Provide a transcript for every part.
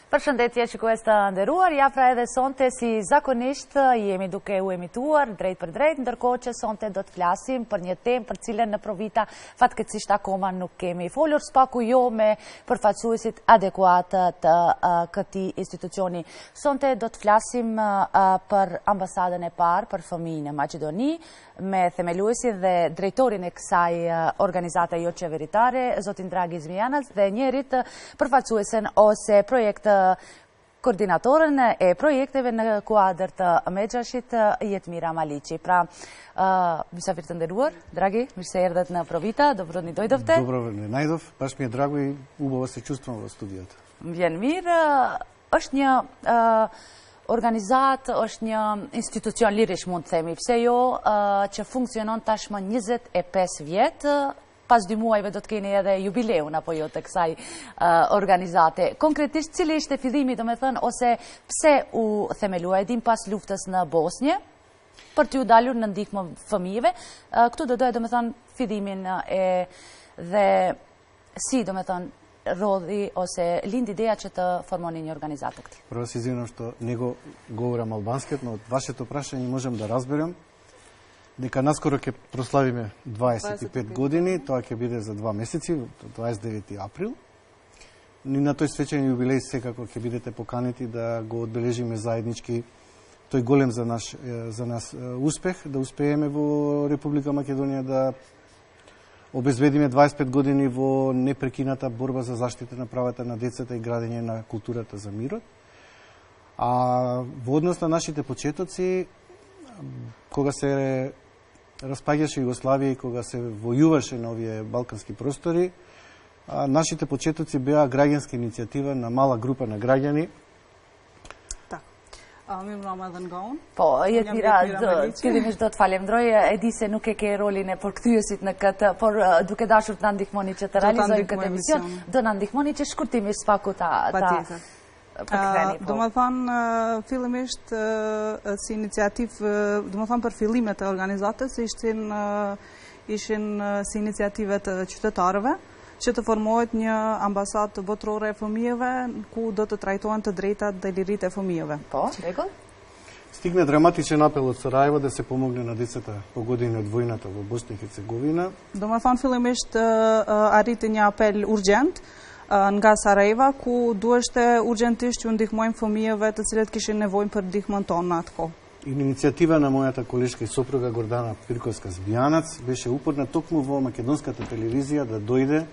Përshëndetje shikues të nderuar, jafra edhe sonte si zakonisht jemi duke u emituar drejt për drejt, ndërkohë që sonte do të flasim për një temë për cilën në provita fatkeqësisht akoma nuk kemi folur, spaku jo me përfaqësuesit adekuat të këtij institucioni. Sonte do të flasim për ambasadën e parë për fëmijë në Maqedoni, me themeluesi dhe drejtorin e kësaj organizate jo qeveritare, zotin Dragi Zmijanac, dhe njerit përfaqësuesen ose projekt koordinatorën e projekteve në kuadër të Mexhashit, Jetmira Maliqi. Pra, mysafir të nderuar, Dragi, mirë se erdhët në Provita, dobro ni dojdovte. Dobro ni najdov, baš mi je drago i ubavo se čustvam v studijat. Vjen mirë, është një organizat, është një institucion lirish mund të themi, pse jo, që funksionon tashmë 25 vjetë, pas 2 muajve do të keni edhe jubileun apo jo të kësaj organizate. Konkretisht, cili ishte fillimi, do me thënë, ose pse u themelua, e dim pas luftës në Bosnje, për t'ju dalur në ndihmë fëmijëve, këtu do doja, do me thënë, fillimin dhe si, do me thënë, rodhi ose lind ideja që të formoni një organizat të këti. Prvo se извинувам што не го говорам албанскиот, но од вашето прашање можам да разберам дека наскоро ќе прославиме 25 години, тоа ќе биде за 2 месеци, 29 април. И на тој свечен јубилеј секако ќе бидете поканети да го одбележиме заеднички тој голем за нас успех, да успееме во Република Македонија да обезбедиме 25 години во непрекината борба за заштита на правата на децата и градење на културата за мирот. А во однос на нашите почетоци, кога се распаѓаше Југославија и кога се војуваше на овие балкански простори, нашите почетоци беа граѓанска иницијатива на мала група на граѓани. Po, Jetmira, fillimisht do të falemndroj, e di se nuk e ke rolin e përkthyesit në këtë, por duke dashur të na ndihmoni që të realizojmë këtë emision, do na ndihmoni që shkurtimisht spaku ta përktheni. Do më thonë, fillimisht si iniciativë, do më thonë për fillimet e organizatës, ishin si iniciative të qytetarëve, që të formohet një ambasadë botërore e fëmijëve, ku do të trajtohen të drejtat dhe liritë e fëmijëve. Po, rregull. Стигна драматичен апел од Сараево да се помогне на децата погодени од војната во Босна и Херцеговина. Do më thonë fillimisht arriti një apel urgjent nga Sarajeva, ku duheshte urgjentisht që ndihmojmë fëmijëve të cilët kishin nevojë për ndihmën tonë në atë kohë. Иницијатива на мојата колешка и сопруга Гордана Пирковска-Збијанац беше упорна токму во македонската телевизија да дојде.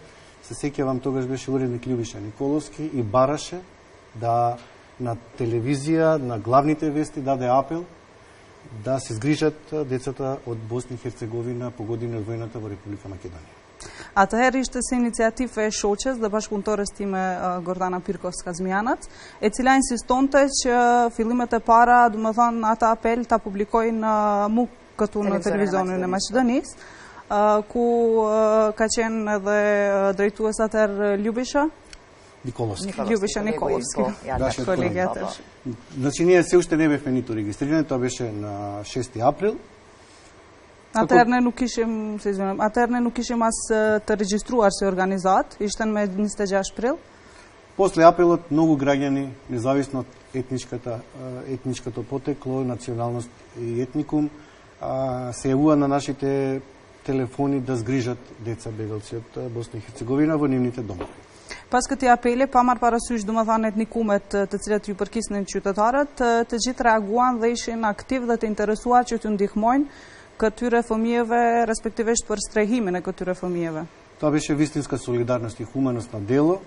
Се сеќавам, тогаш беше уредник Љубиша Николовски и бараше да на телевизија, на главните вести даде апел да се згрижат децата од Босна и Херцеговина погодени од војната во Република Македонија. Atëherë ishte si iniciativë e shoqes dhe bashkëpunëtores time Gordana Pirkovska-Zmijanac, e cila insistonte që fillimet e para, do të thonë, ata apel ta publikojnë mu këtu në televizionin e Maqedonisë, ku ka qenë edhe drejtues atëherë Љубиша Николовски. Колеги атëherë. Значи ние се уште не бевме ниту регистрирани, тоа беше на 6 април. Atëherë ne nuk kishim as të regjistruar si organizat, ishten me 26 prill. После апелот многу граѓани, независно од етничкото потекло, националност и етникум, се јавува на нашите телефони да згрижат деца бегалци од Босна и Херцеговина во нивните домови. Pas këtij apeli, pa marrë parasysh domethënë etnikumet të cilët ju përkisnin qytetarët, të gjithë reaguan dhe ishin aktiv dhe të interesuar që t'ju ndihmojnë këtyre fëmijëve, respektivisht për strehimin e këtyre fëmijëve. Тоа беше вистинска солидарност и хуманост на дело,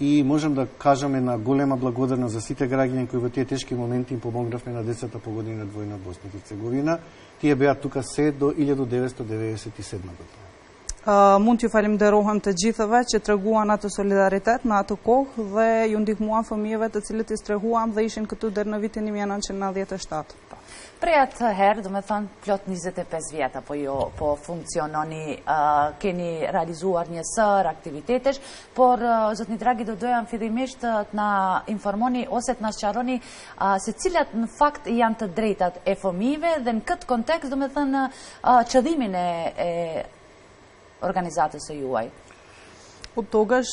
и можам да кажам една голема благодарност за сите граѓани кои во тие тешки моменти им помогнавме на децата погодени од војна од Босна и Херцеговина. Тие беа тука се до 1997 година. Mund t'ju falenderohem të gjithëve që treguan atë solidaritet në atë kohë dhe ju ndihmuan fëmijëve të cilët i strehuam dhe ishin këtu deri në vitin 1997. Prej atëherë, do me thënë, plot 25 vjet apo jo, po funksiononi, keni realizuar një sër aktivitetesh, por zotni Dragi do doja fillimisht të na informoni ose të na sqaroni se cilat në fakt janë të drejtat e fëmijëve dhe në këtë kontekst, do me thënë, qëllimin e organizatës së juaj. Од тогаш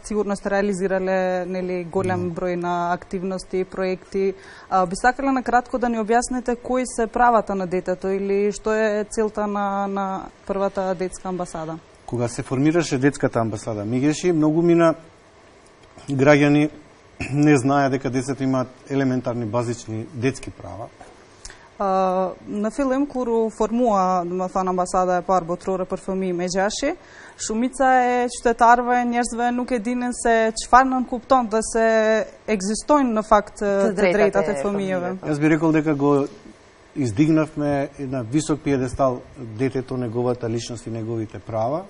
сигурно сте реализирале нели голем број на активности, проекти. Би сакале на кратко да ни објасните кои се правата на детето или што е целта на првата детска амбасада? Кога се формираше детската амбасада Мегеши, многу мина граѓани не знаеа дека децата имаат елементарни базични детски права. На филм куру формуа на амбасада е пар ботрора për fëmijë me gjashje, shumica e qytetarëve, njerëzve nuk e dinin se çfarë nën kupton dhe se ekzistojnë në fakt të drejtat e fëmijëve. Јас би рекол дека го издигнавме на висок пиедестал детето, неговата личност и неговите права.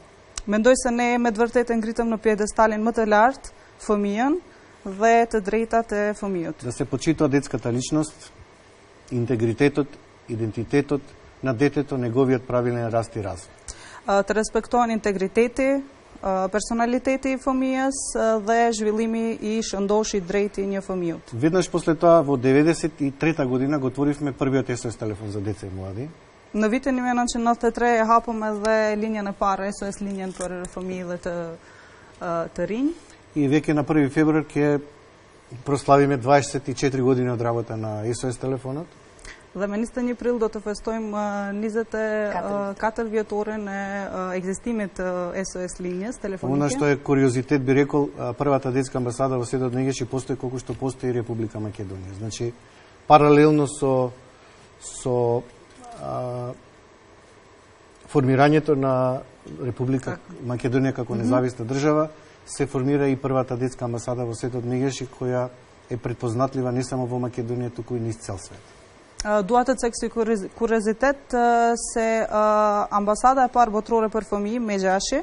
Mendoj se ne me të vërtetë ngritëm në piedestalin më të lartë fëmijën dhe të drejtat e fëmijët. Да се почитува детската личност, интегритетот, идентитетот на детето, неговиот правилен раст и развој. Të respektohen integriteti, personaliteti i fëmijës dhe zhvillimi i shëndoshit drejt i një fëmijët. Веднаш после тоа во 93-та година го отворивме првиот SOS телефон за деца и млади. Në vitin 1993 e hapëm edhe linjën e parë, SOS linjën për fëmijë dhe të rinj. И веќе на 1 февруар ќе прославиме 24 години од работа на SOS телефонот. Dhe me 21 prill do të festojmë 24 vjetorin e ekzistimit të SOS linjës telefonike. Она што е куриозитет би рекол, првата детска амбасада во светот Мегеши постои колку што постои Република Македонија. Значи паралелно со формирањето на Република Македонија како независна држава, се формира и првата детска амбасада во светот Мегеши, која е предпознатлива не само во Македонија, туку и низ цел свет. Dua të theksoj kuriozitet se ambasada e parë botërore për fëmijë Megjashi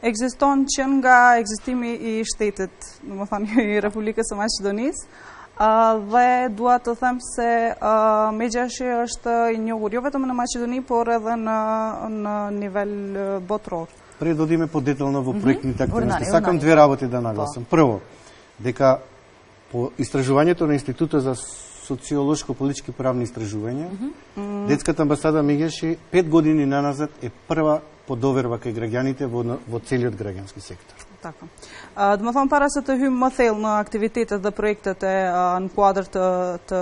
ekziston që nga ekzistimi i shtetit, domethënë i Republikës së Maqedonisë, dhe dua të them se Megjashi është i njohur jo vetëm në Maqedoni, por edhe në nivel botëror. Пред да одиме подетално во проектните активности, сакам две работи да нагласам. Прво, дека по истражувањето на Институтот за социолошко-политички правни истражувања, детската амбасада Мегеши 5 години наназад е прва по доверба кај граѓаните во целиот граѓански сектор. Така. Do të thonë para se të hymë më thellë në aktivitetet dhe projektet në kuadër të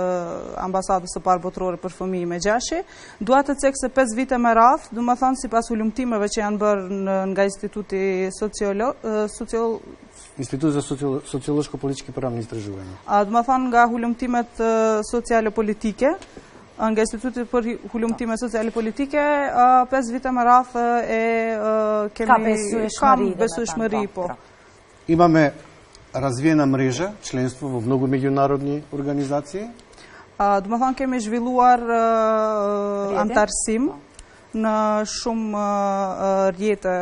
ambasadës së parë botërore për fëmijë Megjashi, dua të cek se 5 vite me radhë, do të thonë sipas ulumtimeve që janë bërë nga Instituti Институт за социолошко-политички правни истражувања. Do të thonë nga hulumtimet sociale politike, nga Instituti për hulumtime sociale politike, 5 vite me radhë kemi besueshmëri, po. Имаме развиена мрежа, членство во многу меѓународни организации. Do të thonë kemi zhvilluar antarësim në shumë rrjete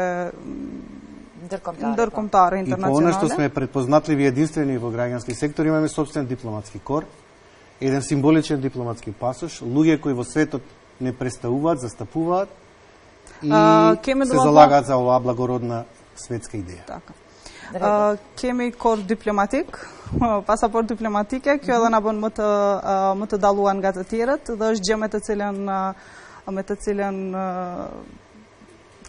ndërkombëtare internacionale. И по она што сме предпознатливи единствени во граѓански сектор, имаме собствен дипломатски кор, еден символичен дипломатски пасош, луѓе кои во светот не представуваат, застапуваат и се залагаат за оваа благородна светска идеја. Така. Kemi kor diplomatik, pasaport diplomatike, kjo edhe na bën më të dalluar nga të tjerët dhe është gjë me të cilën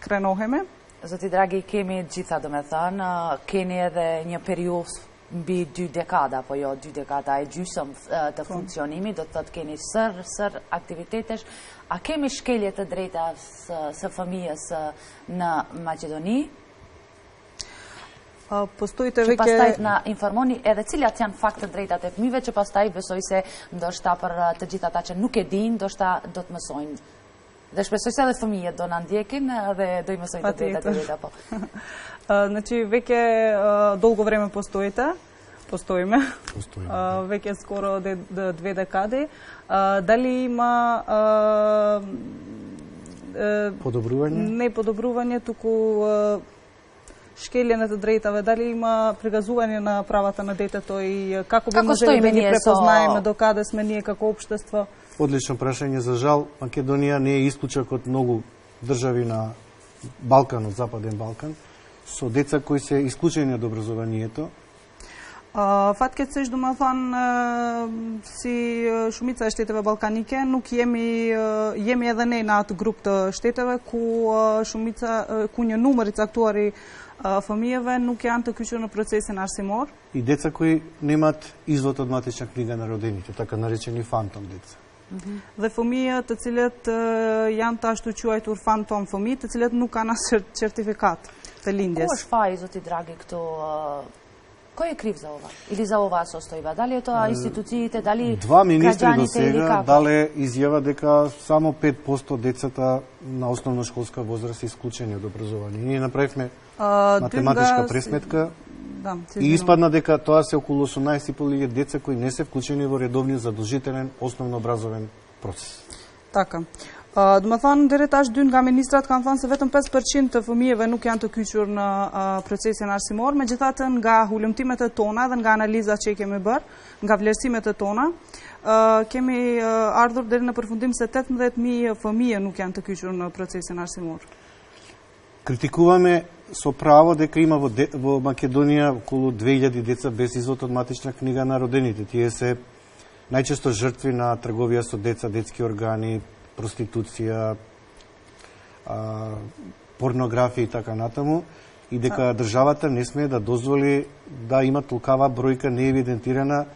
krenohemi. Zoti dragi, kemi gjitha, do me thënë, keni edhe një periudhë mbi 2 dekada, apo jo 2 dekada e gjysëm të funksionimit, do të thotë keni sër aktivitetesh. A kemi shkelje të drejta së fëmijës në Maqedoni? Që pastaj na informoni edhe cilat janë fakt të drejtat e fëmijëve, që pastaj besoj se ndoshta për të gjithë ata që nuk e dinë, ndoshta do të mësojnë. Dhe shpresoj se edhe fëmijët do na ndjekin dhe do i mësojnë të drejtat e drejta, po. Значи веќе долго време постоиме, веќе скоро 2 декади. Дали има подобрување? Не подобрување, туку шкелje на të drejtave, дали има пригазување на правата на детето и како би можеле да ги препознаеме докаде сме ние како општество? Одлично прашање. За жал, Македонија не е исклучок од многу држави на Балканот, Западен Балкан, со деца кои се исклучени од образованието. Fatkeqësisht, do të thonë, si shumica e shteteve ballkanike, nuk jemi edhe ne në atë grup të shteteve ku një numër i caktuar i fëmijëve nuk janë të kyçur në procesin arsimor. И деца кои немаат извод од матична книга на родените, така наречени фантом деца. Dhe fëmijë të cilët janë të ashtu quajtur fantom fëmijë, të cilët nuk kanë as certifikat të lindjes. Ko është faji, zoti dragi, këto? Ko je kriv za ova? Ili za ova состојба? Дали е тоа институциите, дали Два министри до граѓаните или сега како? дале изјава дека само 5% децата на основношколска возраст се исклучени од образование. Ние направивме математичка пресметка и испадна дека тоа се околу 18.500 деца кои не се вклучени во редовниот задолжителен основно образовен процес. Така. Do më thonë, deri tash dy nga ministrat kanë thënë se vetëm 5% të fëmijëve nuk janë të kyçur në procesin arsimor, megjithatë nga hulumtimet e tona dhe nga analizat që i kemi bërë, nga vlerësimet e tona, kemi ardhur deri në përfundim se 18.000 fëmijë nuk janë të kyçur në procesin arsimor. Критикуваме со право дека има во Македонија околу 2000 деца без извод од матична книга на родените. Тие се најчесто жртви на трговија со деца, детски органи, проституција, порнографија и така натаму, и дека државата не смее да дозволи да има толкава бројка неевидентирана,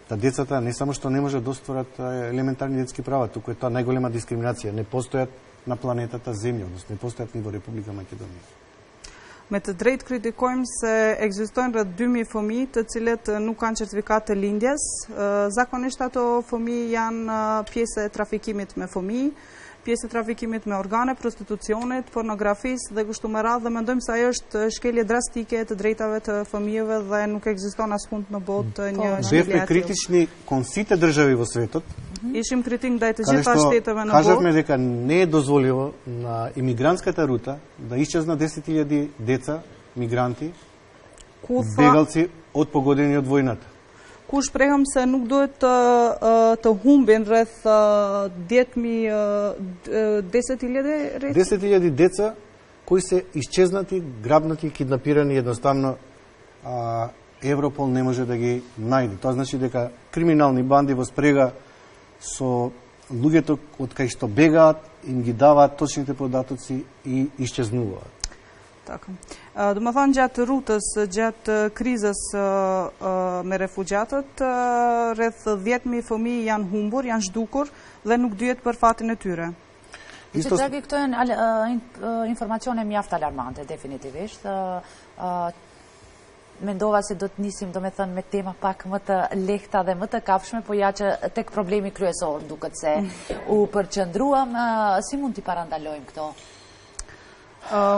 да децата не само што не може да остварат елементарни детски права, туку е тоа најголема дискриминација. Не постојат на планетата Земја, односно не постојат ни во Република Македонија. Me të drejtë kritikojmë se ekzistojnë rreth 2000 fëmijë të cilët nuk kanë certifikat të lindjes. Zakonisht ato fëmijë janë pjesë e trafikimit me fëmijë, pjesë e trafikimit me organe, prostitucionit, pornografisë dhe kështu me radhë, dhe mendojmë se ajo është shkelje drastike të drejtave të fëmijëve dhe nuk ekziston askund në botë një shkelje Бевме критични кон сите држави во светот. Ishim kritik ndaj të gjitha shteteve në botë. Кажавме дека не е дозволиво на имигрантската рута да исчезнат 10.000 деца, мигранти, бегалци од погодени од војната. Ku shprehëm se nuk duhet të humbin rreth 10.000 деца кои се исчезнати, грабнати, киднапирани, едноставно Европол не може да ги најде. Тоа значи дека криминални банди во спрега со луѓето од кај што бегаат, им ги даваат точните податоци и исчезнуваат. Така. Do më thonë gjatë rrutës, gjatë krizës me refugjatët, rreth 10.000 fëmijë janë humbur, janë zhdukur dhe nuk dihet për fatin e tyre. Dragi, këto janë informacione mjaft alarmante, definitivisht. Mendova se do të nisim, do me thënë, me tema pak më të lehta dhe më të kafshme, po ja që tek problemi kryesor duket se u përqendruam. Si mund t'i parandalojmë këto?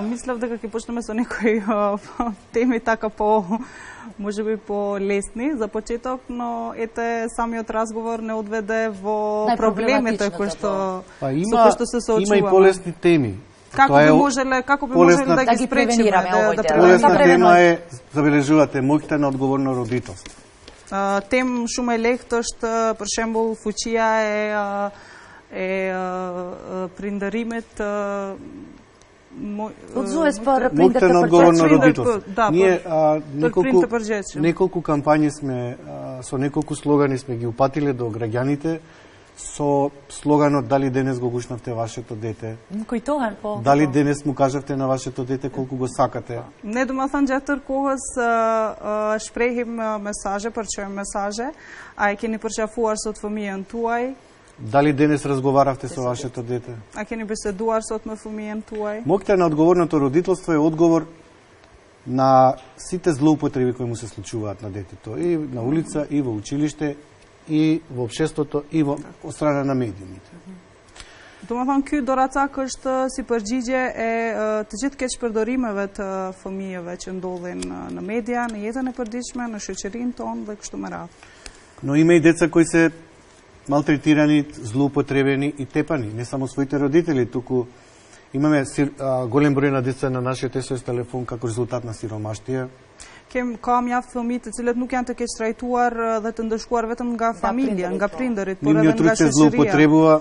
Мисля дека ќе почнеме со некои теми така може би по-лесни за почеток, но ете самиот разговор не одведе во проблемите кои што се соочуваме. Има и полесни теми. Како би можеле да ги спречиме, да полесна тема е, забележувате, моќта на одговорно родителство. Тем shumë e lehtë është për shembull fuqia e prindërimit Udhëzues për prindër të përgjithshëm. Ние неколку кампањи сме, со неколку слогани сме ги упатиле до граѓаните, со слоганот дали денес го гушнавте вашето дете, дали денес му кажавте на вашето дете колку го сакате. Не, do të thënë gjatë tërë kohës shprehim mesazhe, përçojmë mesazhe, a e keni përqafuar sot fëmijën tuaj? Дали денес разговаравте со вашето дете? А кени беседуар сот ме фамијен туај? Моќта на одговорното родителство е одговор на сите злоупотреби кои му се случуваат на детето, и на улица, и во училиште, и во општеството, и во страна на медиумите. Do më thonë, ky doracak është si përgjigje e të gjithë keqpërdorimeve të fëmijëve që ndodhin në media, në jetën e përditshme, në shoqërinë tonë dhe kështu me radhë. Но има и деца кои се малтретирани, злоупотребени и тепани, не само своите родители, туку имаме голем број на деца на нашиот SOS телефон како резултат на сиромаштија. Ka mjaft fëmijë të cilët nuk janë të keq trajtuar dhe të ndëshkuar vetëm nga familja, nga prindërit, por edhe nga shoqëria.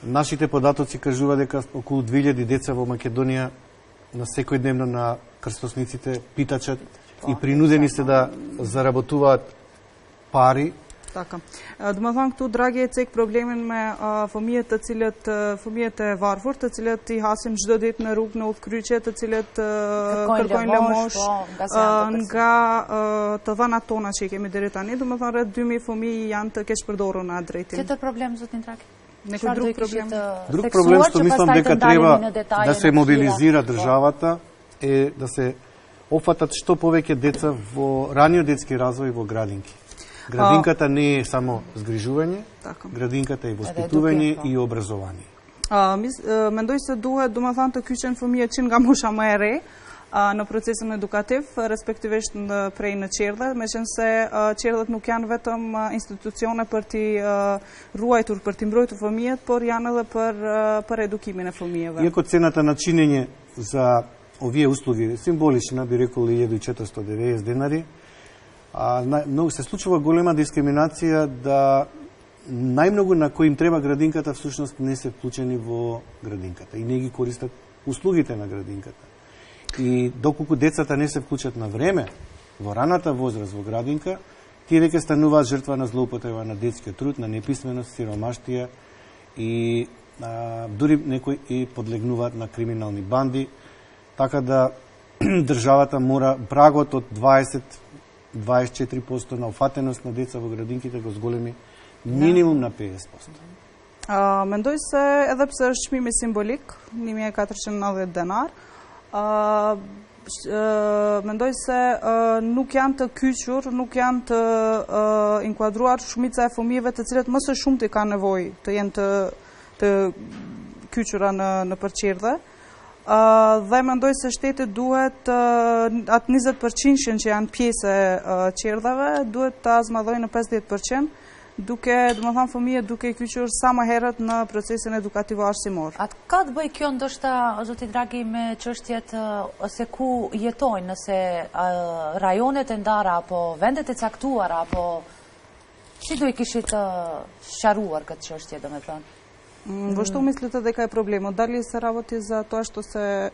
Нашите податоци кажува дека околу 2000 деца во Македонија на секојдневно на крстосниците питачат и принудени се да заработуваат пари. Така. Домethënë këtu Draghi e cek problemin me fëmijët të cilët fëmijët e varfër, të cilët i hasim çdo ditë në rrugë në udhkryqje, të cilët kërkojnë lëmosh nga të dhënat tona që i kemi deri tani, domethënë rreth 2000 fëmijë janë të keq përdorur në atë drejtim. Tjetër problem zotin Draghi? Некој друг проблем? Друг проблем што мислам дека треба да се мобилизира државата е да се опфатат што повеќе деца во раниот детски развој во градинки. Градинката не е само згрижување, градинката е воспитување и образование. Mendoj se duhet, domethënë, të kyçen fëmijët që nga mosha më e re në procesin edukativ, respektivisht prej në qerdhe, meqense qerdhet nuk janë vetëm institucione për t'i ruajtur, për t'i mbrojtur fëmijët, por janë edhe për edukimin e fëmijëve. Иако цената на чинење за овие услуги символична, би рекол 1490 денари, многу се случува голема дискриминација да најмногу на кои им треба градинката всушност не се вклучени во градинката и не ги користат услугите на градинката. И доколку децата не се вклучат на време во раната возраст во градинка, тие веќе стануваат жртва на злоупотреба на детскиот труд, на неписменост, сиромаштија и дури некои и подлегнуваат на криминални банди, така да државата мора прагот од 24% на офатеност на деца во градинките го зголеми минимум на 50%. Mendoj se edhe pse është çmimi simbolik, 1490 denar, mendoj se nuk janë të kyçur, nuk janë të inkuadruar shumica e fëmijëve të cilët më së shumti kanë nevojë të jenë të kyçura në përqerdhe. Dhe mendoj se shteti duhet atë 20% që janë pjesë e qerdhave, duhet ta zmadhojë në 50%, duke, domethënë, fëmijët duke i kyçur sa më herët në procesin edukativ arsimor. Atë ka të bëjë kjo ndoshta, zoti Draghi, me çështjet ose ku jetojnë, nëse rajonet e ndara apo vendet e caktuara, apo si do i kishit sqaruar këtë çështje, domethënë? Во што мислите дека е проблемот? Дали се работи за тоа што се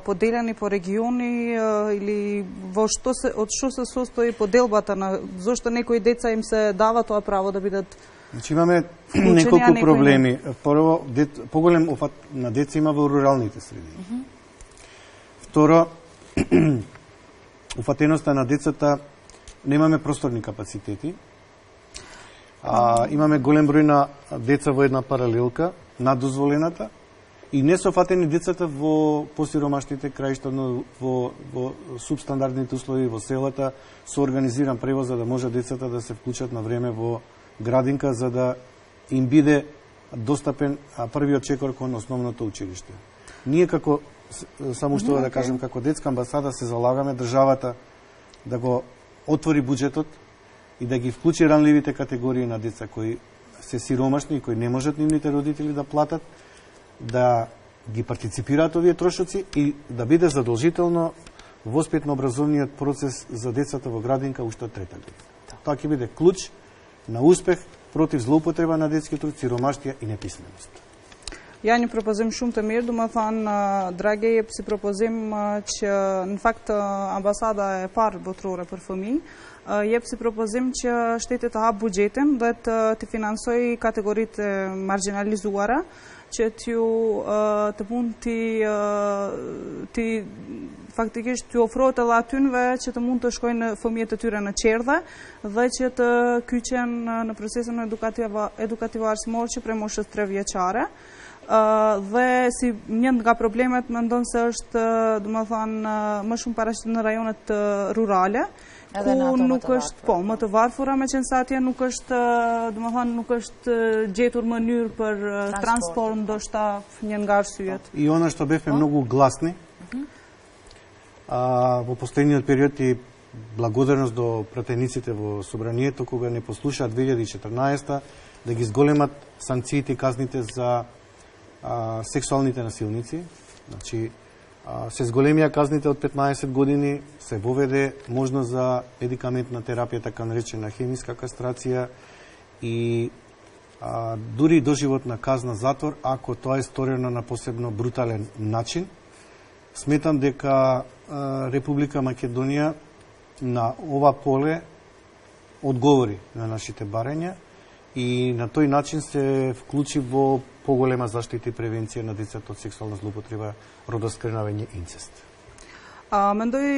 поделени по региони или од што се состои поделбата на зошто некои деца им се дава тоа право да бидат? Значи имаме неколку проблеми. Прво, поголем офат на деца има во руралните средини. Второ, уфатеноста на децата немаме просторни капацитети. Имаме голем број на деца во една паралелка над дозволената и не се офатени децата во посиромашните краишта, но во субстандардните услови во селата со организиран превоз за да може децата да се вклучат на време во градинка за да им биде достапен првиот чекор кон основното училиште. Ние како само што да кажем како детска амбасада се залагаме државата да го отвори буџетот и да ги вклучи ранливите категории на деца кои се сиромашни и кои не можат нивните родители да платат, да ги партиципираат овие трошоци и да биде задолжително воспитно-образовниот процес за децата во градинка уште од трета година. Тоа ќе биде клуч на успех против злоупотреба на детски труд, сиромаштија и неписменост. Ja një propozim shumë të mirë, domethënë Draghi jep si propozim që në fakt ambasada e parë botërore për fëmijë jep si propozim që shteti të hap buxhetin dhe të financojë kategoritë marginalizuara që të mund faktikisht t'ju ofrohet edhe atynve që të mund të shkojnë fëmijët e tyre në qerdhe dhe që të kyçen në procesin edukativ arsimor që prej moshës 3 vjeçare. Dhe si një nga problemet mendon se është, domethënë, më shumë paraqit në rajonet rurale, ku nuk është, po, më të varfura, meqense atje nuk është, domethënë, nuk është gjetur mënyrë për transport, ndoshta një nga arsyet. И она што бевме многу гласни, во последниот период и благодарност до пратениците во собранието кога не послушаат 2014 да ги зголемат санкциите и казните за сексуалните насилници. Значи, се зголемија казните од 15 години, се воведе можност за медикаментна терапија, така наречена хемиска кастрација и дури доживотна казна затвор, ако тоа е сторено на посебно брутален начин. Сметам дека Република Македонија на ова поле одговори на нашите барања и на тој начин се вклучи во поголема заштита и превенција на децата од сексуална злоупотреба, родоскрнавање и инцест. Mendoj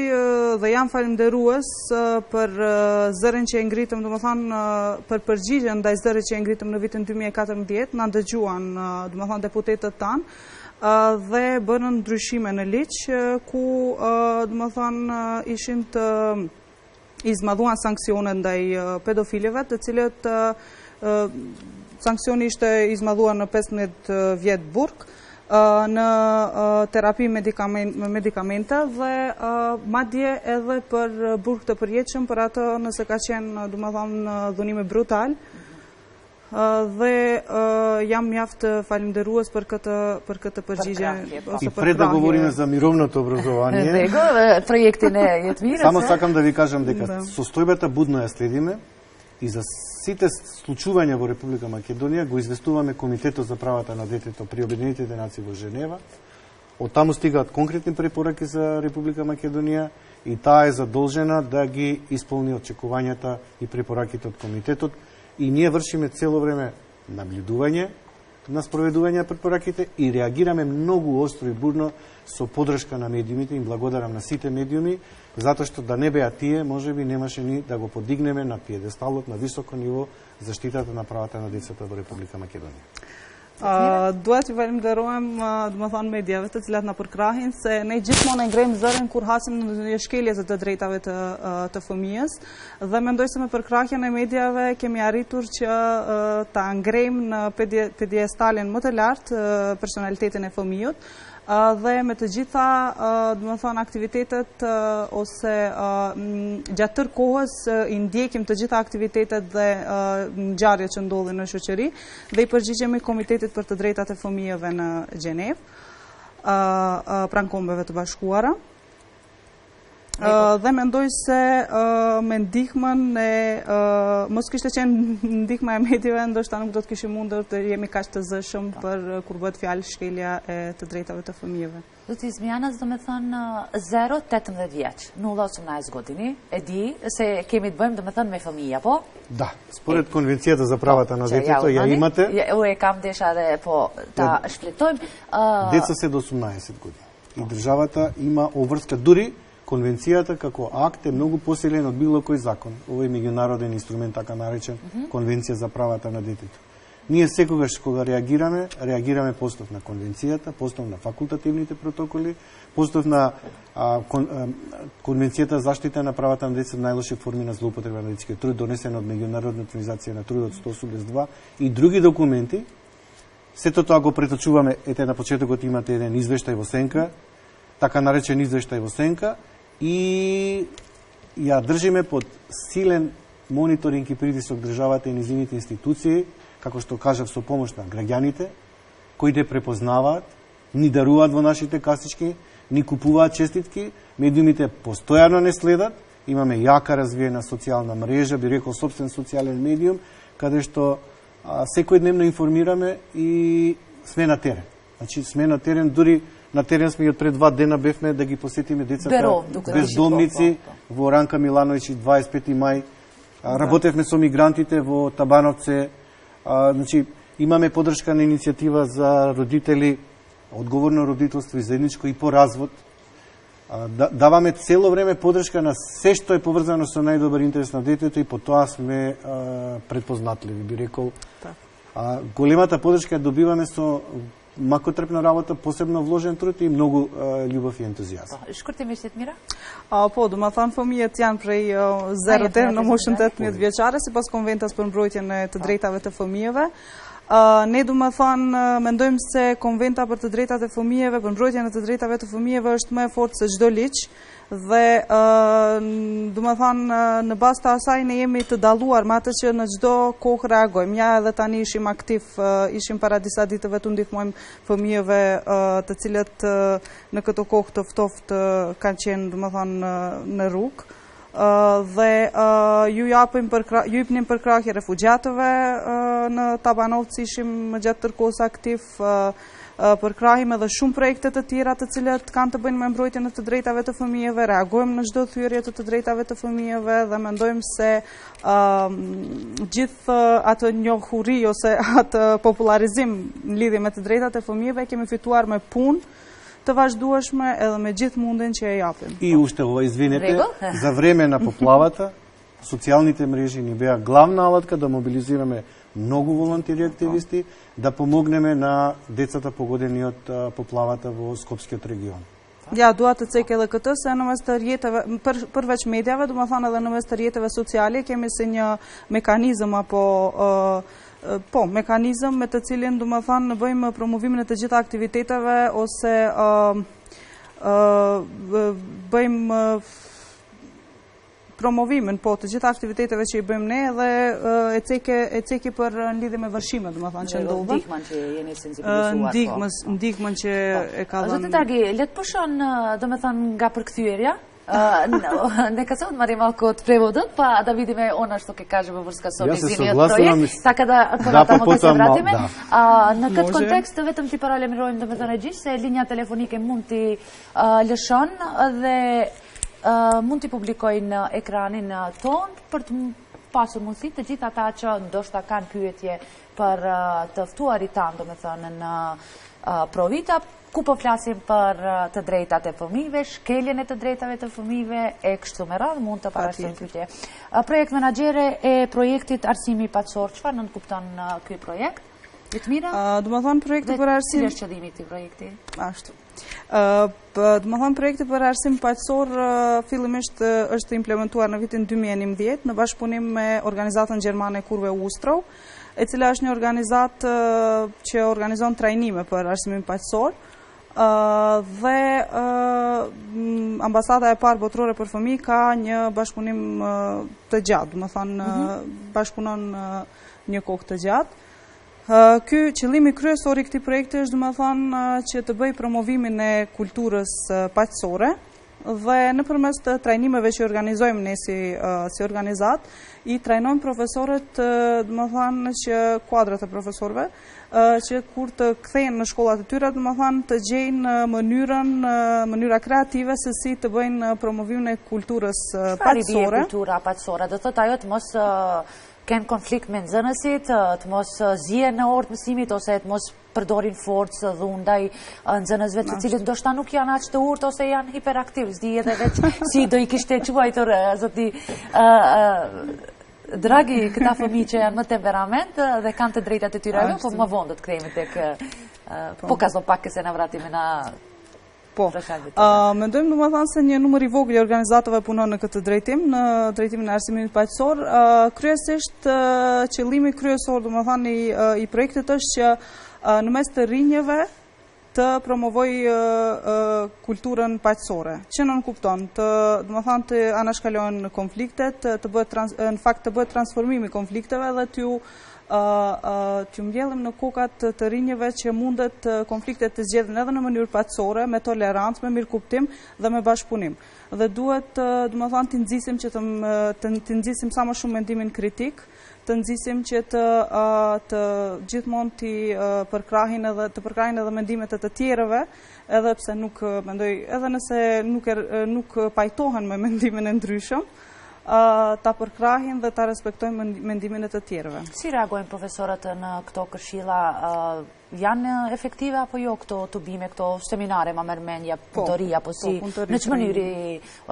dhe jam falenderues për zërin që e ngritëm, për përgjigjen ndaj zërit që e ngritëm në vitin 2014, na dëgjuan, deputetët tanë dhe bënën ndryshime në ligj ku ishin të izmadhuan sanksione ndaj pedofilëve, të cilët sanksioni ishte izmadhuar në 15 vjet burg, në terapi medikamente dhe madje edhe për burg të përjetshëm për atë nëse ka qenë dhunime brutal dhe jam mjaft falenderues për këtë përgjigje. И пред да говориме за мировното образование, проектин е Јетмира. Само сакам да ви кажам дека состојбата будно ја следиме и за сите случувања во Република Македонија го известуваме Комитетот за правата на детето при Обединетите нации во Женева. Од таму стигаат конкретни препораки за Република Македонија и таа е задолжена да ги исполни очекувањата и препораките од комитетот и ние вршиме цело време наблюдување на спроведување на препораките и реагираме многу остро и бурно со поддршка на медиумите. Им благодарам на сите медиуми, затоа што да не беа тие, можеби немаше ни да го подигнеме на пиедесталот на високо ниво заштитата на правата на децата во Република Македонија. Duhet të falenderojmë, mediave të cilat na përkrahin se ne gjithmonë e ngrejmë zërin kur hasim në shkeljet të drejtave të fëmijës dhe mendoj se me përkrahjen e mediave kemi arritur që ta ngrejmë në pediestalin më të lartë personalitetin e fëmijës dhe me të gjitha aktivitetet ose gjatë tërë kohës i ndjekim të gjitha aktivitetet dhe ngjarjet që ndodhin në shoqëri dhe i përgjigjemi Komitetit për të drejtat e fëmijëve në Gjenevë, pranë Kombeve të Bashkuara. Dhe mendoj se me ndihmën mos kishte qenë ndihma e mediave, ndoshta nuk do të kishim mundur të jemi kaq të zëshëm për kur bëhet fjalë shkelja e të drejtave të fëmijëve. Zoti Zmijanac, do me thënë 0-18 vjeç, 0-18 години, e di se kemi të bëjmë, do me thënë, me fëmija, po? Да, според Конвенцијата за правата на детето ја имате. Е кам деша да по та шплетојм. Деца се до 18 години. И државата има обврска, дури Конвенцијата како акт е многу посилен од било кој закон. Овој меѓународен инструмент, така наречен Конвенција за правата на детето. Ние секогаш кога реагираме по основ на Конвенцијата, по основ на факултативните протоколи, по основ на Конвенцијата за заштита на правата на децата, најлоши форми на злоупотреба на детскиот труд, донесена од Меѓународна организација на трудот 182 и други документи. Сето тоа го преточуваме, ете на почетокот имате еден извештај во сенка, така наречен извештај во сенка, и ја држиме под силен мониторинг и притисок државата и низините институции, како што кажав, со помош на граѓаните, кои те препознаваат, ни даруваат во нашите касички, ни купуваат честитки, медиумите постојано не следат, имаме јака развиена социјална мрежа, би рекол собствен социјален медиум, каде што секојдневно информираме и сме на терен. Значи, сме на терен, дури на терен сме и од пред 2 дена бевме да ги посетиме децата бездомници во Ранка Милановиќ 25 мај. Работевме со мигрантите во Табановце. Значи, имаме поддршка на иницијатива за родители, одговорно родителство и заедничко и по развод. Даваме цело време поддршка на се што е поврзано со најдобар интерес на детето и по тоа сме предпознатливи, би рекол. Големата поддршка добиваме со макотрпна работа, посебно вложен труд и многу љубов и ентузијазм. Shkurti me Jetmira? Po, do më thanë fëmijët janë prej 0 deri në moshën 18 vjeçare, sipas Konventës për mbrojtjen e të drejtave të fëmijëve. Ne do më thanë, mendojmë se Konventa për të drejtat e fëmijëve, për mbrojtjen e të drejtave të fëmijëve është më e fortë se çdo ligj dhe do më thanë në bazë të asaj ne jemi të dalluar me atë që në çdo kohë reagojmë. Ja edhe tani ishim aktiv, ishim para disa ditëve të ndihmojmë fëmijëve të cilët në këtë kohë të ftoft kanë qenë do më thanë në rrugë. dhe ju jepnim përkrahje refugjatëve në Tabanovci, ishim gjatë tërkohës aktiv, përkrahim edhe shumë projekte të tjera të cilat kanë të bëjnë me mbrojtjen e të drejtave të fëmijëve, reagojmë në çdo thyrje të drejtave të fëmijëve dhe mendojmë se gjithë atë njohuri ose atë popularizim në lidhje me të drejtat e fëmijëve kemi fituar me punë të vazhdueshme edhe me gjithë mundin që e japim. И уште ова, извинете, за време на поплавата, социјалните мрежи ни беа главна алатка да мобилизираме многу волонтери активисти, да помогнеме на децата погодени од поплавата во Скопскиот регион. Ja, dua të cek edhe këtë, se në mes të rjetëve, përveç medjave, du më thanë edhe në mes të rjetëve sociale, kemi si një mekanizëm mekanizëm me të cilin, du më thanë, bëjmë promovimin e të gjitha aktiviteteve, ose bëjmë promovimin të gjitha aktiviteteve që i bëjmë ne dhe e ceki për në lidhje me vërshime, du më thanë, që ndodhën. Ndihmën që jeni sensibilizuar. Ndihmën që e ka dhënë. Zotë Dragi, letë pushon, do me thanë, nga përkthyerja, neka se odmah malko od prevodën, pa da vidime ono što ke kažemo vrska s obizini od projekt, tako da tamo da se vratime. Në këtë kontekst, vetëm ti paralemrojmë, do me thënë e gjithë, se linja telefonike mund t'i lëshon dhe mund t'i publikoj në ekranin ton për të pasur mundësi të gjithë ata që ndoshta kanë pyetje për të ftuarit tanë, do me thënë në Provita, ku po flasim për të drejtat e fëmijëve, shkeljen e të drejtave të fëmijëve e kështu me radhë, mund të parashtrojmë pyetje. Projekt menaxhere e projektit arsimi paqësor, çfarë nënkupton ky projekt? Litmira? Do të thonë projekti për arsim. Cili është qëllimi i këtij projekti? Ashtu. Do të thonë projekti për arsim paqësor fillimisht është implementuar në vitin 2011 në bashkëpunim me organizatën gjermane Kurve Ustrov, e cila është një organizatë që organizon trajnime për arsimin paqësor. Dhe ambasada e parë botërore për fëmijë ka një bashkëpunim të gjatë, do të thonë bashkëpunon një kohë të gjatë. Ky qëllimi kryesor i këtij projekti është, do të thonë, që të bëj promovimin e kulturës paqësore dhe nëpërmes të trajnimeve që organizojmë ne si organizat, i trajnojmë profesorët, do të thonë, që kuadrat e profesorëve, që kur të kthehen në shkollat e tyre, do të thonë, të gjejnë mënyra kreative se si të bëjnë promovimin e kulturës paqësore. Çfarë i bie kultura paqësore? Do thotë ajo të mos kenë konflikt me nxënësit, të mos zihen në orë të mësimit ose të mos përdorin forcë dhundaj nxënësve të cilët ndoshta nuk janë aq të urtë ose janë hiperaktiv, s'di edhe veç si do i kishte quajtur zoti Dragi këta fëmijë që janë më temperament dhe kanë të drejtat e tyre, po më vonë do të kthehemi tek pokazon pak se na vratime na. Po, mendojmë, do të thonë, se një numër i vogël i organizatave punon në këtë drejtim, në drejtimin e arsimit paqësor. Kryesisht qëllimi kryesor, do të thonë, i projektit është që në mes të rinjeve të promovoj kulturën paqësore. Që nënkupton, do të thonë, të anashkalohen konfliktet, në fakt të bëhet transformimi i konflikteve dhe t'ju mbjellim në kokat të rinjeve që mundet konfliktet të zgjedhin edhe në mënyrë paqësore, me tolerancë, me mirëkuptim dhe me bashkëpunim. Dhe duhet, do të thonë, të nxisim sa më shumë mendimin kritik, të nxisim që të gjithmonë të përkrahin edhe mendimet e të tjerëve, edhe pse nuk mendoj, edhe nëse nuk pajtohen me mendimin e ndryshëm, ta përkrahin dhe ta respektojnë mendimin e të tjerëve. Si reagojnë profesorët në këto këshilla? Janë efektive apo jo këto tubime, këto seminare, ma merr mendja, punëtori, apo si në çë mënyrë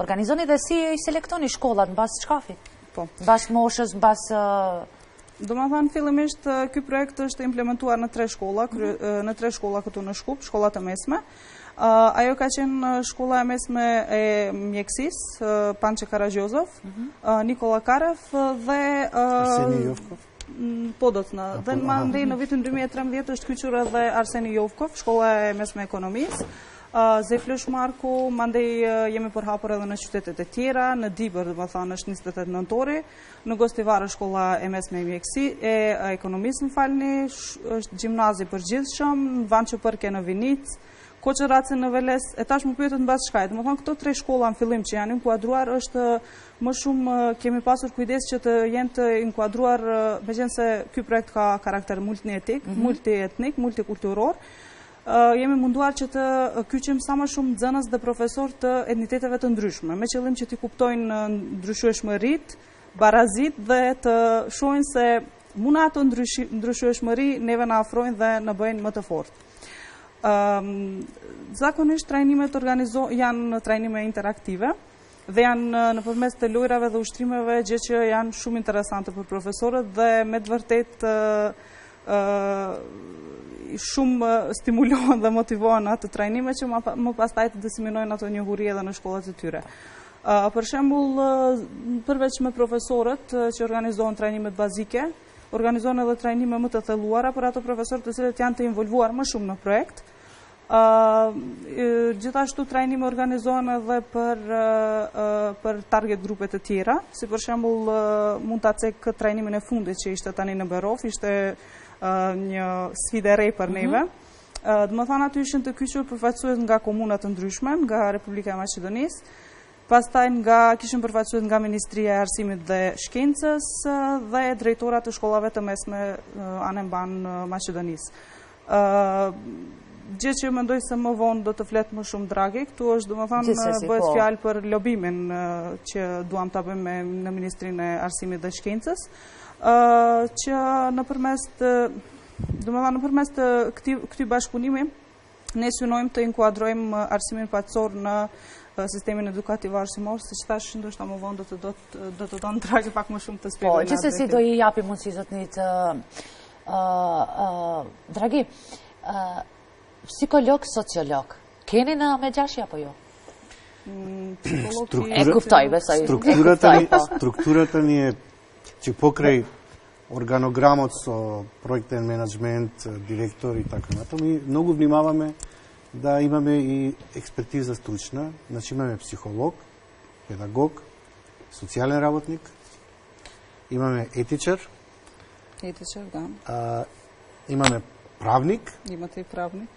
organizoni dhe si i selektoni shkollat mbas çkafit? Po. Mbas moshës, mbas Do të thënë, fillimisht ky projekt është implementuar në 3 shkolla, në 3 shkolla këtu në Shkup, shkollat e mesme. Ajo ka qenë shkolla e mesme e mjekësisë, Pançe Karagjozov, Nikola Karev dhe Arseni Jovkov. Po do të dhe mandej në vitin 2013 është kyçur edhe Arseni Jovkov, shkolla e mesme e ekonomisë. Zeflush Marku, mandej jemi përhapur edhe në qytetet e tjera, në Dibër, do të thonë, është 28 nëntori, në Gostivar është shkolla e mesme e mjekësisë, e ekonomisë, më falni, është gjimnazi përgjithshëm, në Vançëpërke në Vinic, Koqëraci në Veles, e tash më pyetët në bas shkajt. Më thonë, këto 3 shkolla në fillim që janë inkuadruar, është më shumë kemi pasur kujdes që të jenë të inkuadruar, me qenë se ky projekt ka karakter multietnik, multikulturor, jemi munduar që të kyqim sa më shumë nxënës dhe profesor të etniteteve të ndryshme, me qëllim që t'i kuptojnë ndryshueshmërit, barazit dhe të shohin se muna ato ndryshueshmëri neve na afrojnë dhe në bëjnë më të fortë. Zakonisht trajnimet janë trajnime interaktive dhe janë në përmes të lojrave dhe ushtrimeve, gjë që janë shumë interesante për profesorët dhe me të vërtet shumë stimulohen dhe motivohen atë trajnime që më pastaj të diseminojnë ato njohuri edhe në shkollat e tyre. Për shembull, përveç me profesorët që organizohen trajnimet bazike, organizohen edhe trajnime më të thelluara për ato profesorë të cilët janë të involvuar më shumë në projekt. Gjithashtu trajnime organizohen edhe për target grupe të tjera, si për shembull mund ta cek këtë trajnimin e fundit që ishte tani në Berov, ishte një sfidë e re për neve. Domethënë aty ishin të kyçur përfaqësues nga komuna të ndryshme, nga Republika e Maqedonisë, pastaj kishin përfaqësues nga Ministria e Arsimit dhe Shkencës dhe drejtorat të shkollave të mesme anë mban Maqedonisë. Gjë që mendoj se më vonë do të flet më shumë Dragi, këtu është domethënë bëhet fjalë për lobimin që duam ta bëjmë në Ministrinë e Arsimit dhe Shkencës, që nëpërmes të këtij bashkëpunimi ne synojmë të inkuadrojmë arsimin paqësor në sistemin edukativ arsimor, siç thash, ndoshta më vonë do të don Dragi pak më shumë të shpjegojë. Po, gjithsesi do i japim mundësi zotnit Dragi. Psikolog, sociolog, keni në Megjashje apo jo? E kuptoj, besoj. Strukturata një që pokraj organogramot со проектен менеджмент, директор и така натам. И много внимаваме да имаме и експертиза стручна. Значи имаме психолог, педагог, социален работник, имаме етичар. Етичар, да. Имаме правник. Имате и правник.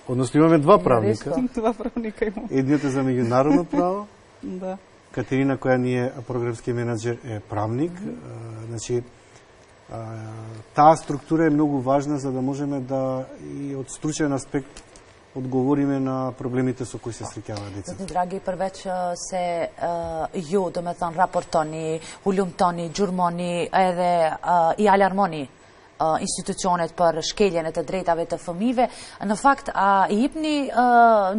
Односно имаме 2 правника. 2 правника имаме. Едниот е за меѓународно право. Да. Катерина, која ни е програмски менеджер, е правник. Значи, таа структура е многу важна за да можеме да и од стручен аспект одговориме на проблемите со кои се среќаваат децата. Драги, përveç se ju, do me thënë, raportoni, hulumtoni, gjurmoni edhe i alarmoni institucionet për shkeljen e të drejtave të fëmijëve, në fakt a i jepni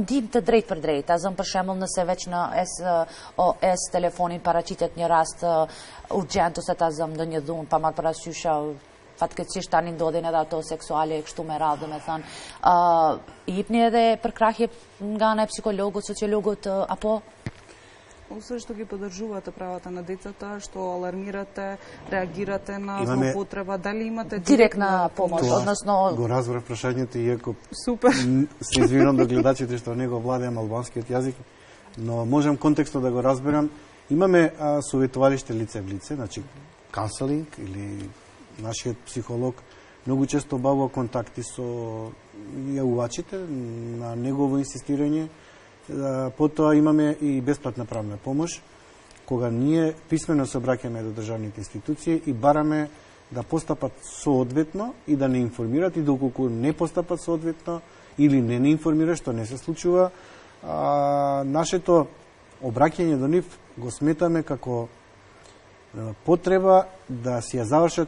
ndihmë të drejtë për drejtë, azëm për shembull nëse veç në SOS telefonin paraqitet një rast urgjent ose ta zëm ndonjë dhunë pa marrë parasysh fatkeqësisht tani ndodhin edhe ato seksuale kështu me radhë, do me thënë, i jepni edhe përkrahje nga ana e psikologut, sociologut apo? Ose što ги поддържувате правата на децата, što алармирате, реагирате на злоупотреба, дали имате директна помош, односно го разбрав прашањето иако супер. Се извинувам до гледачите што не го владеам албанскиот јазик, но можам контекстно да го разберам. Имаме советувалиште лице в лице, значи канцелинг или нашиот психолог многу често обавува контакти со јавувачите на негово инсистирање. Потоа имаме и бесплатна правна помош, кога ние писмено се обраќаме до државните институции и бараме да постапат соодветно и да не информират, и доколку не постапат соодветно или не информират, што не се случува, нашето обраќање до нив го сметаме како потреба да си ја завршат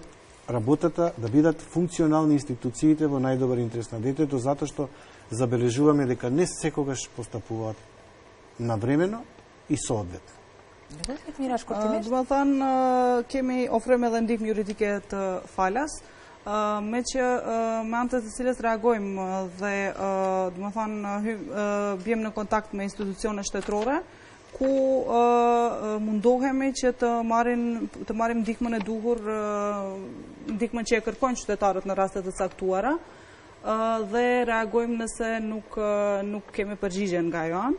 работата, да бидат функционални институциите во најдобар интерес на детето, затоа што забележуваме дека не секогаш постапуваат навремено и соодветно. Дума thënë, kemi ofrojmë edhe ndihmë juridike të falas, me që me anë të cilës reagojmë dhe dume thënë bjem në kontakt me institucione shtetërore, ku mundohemi që të marrim ndihmën e duhur, ndihmën që e kërkojnë qytetarët në rastet të caktuara, dhe reagojmë nëse nuk kemi përgjigje nga jo anë.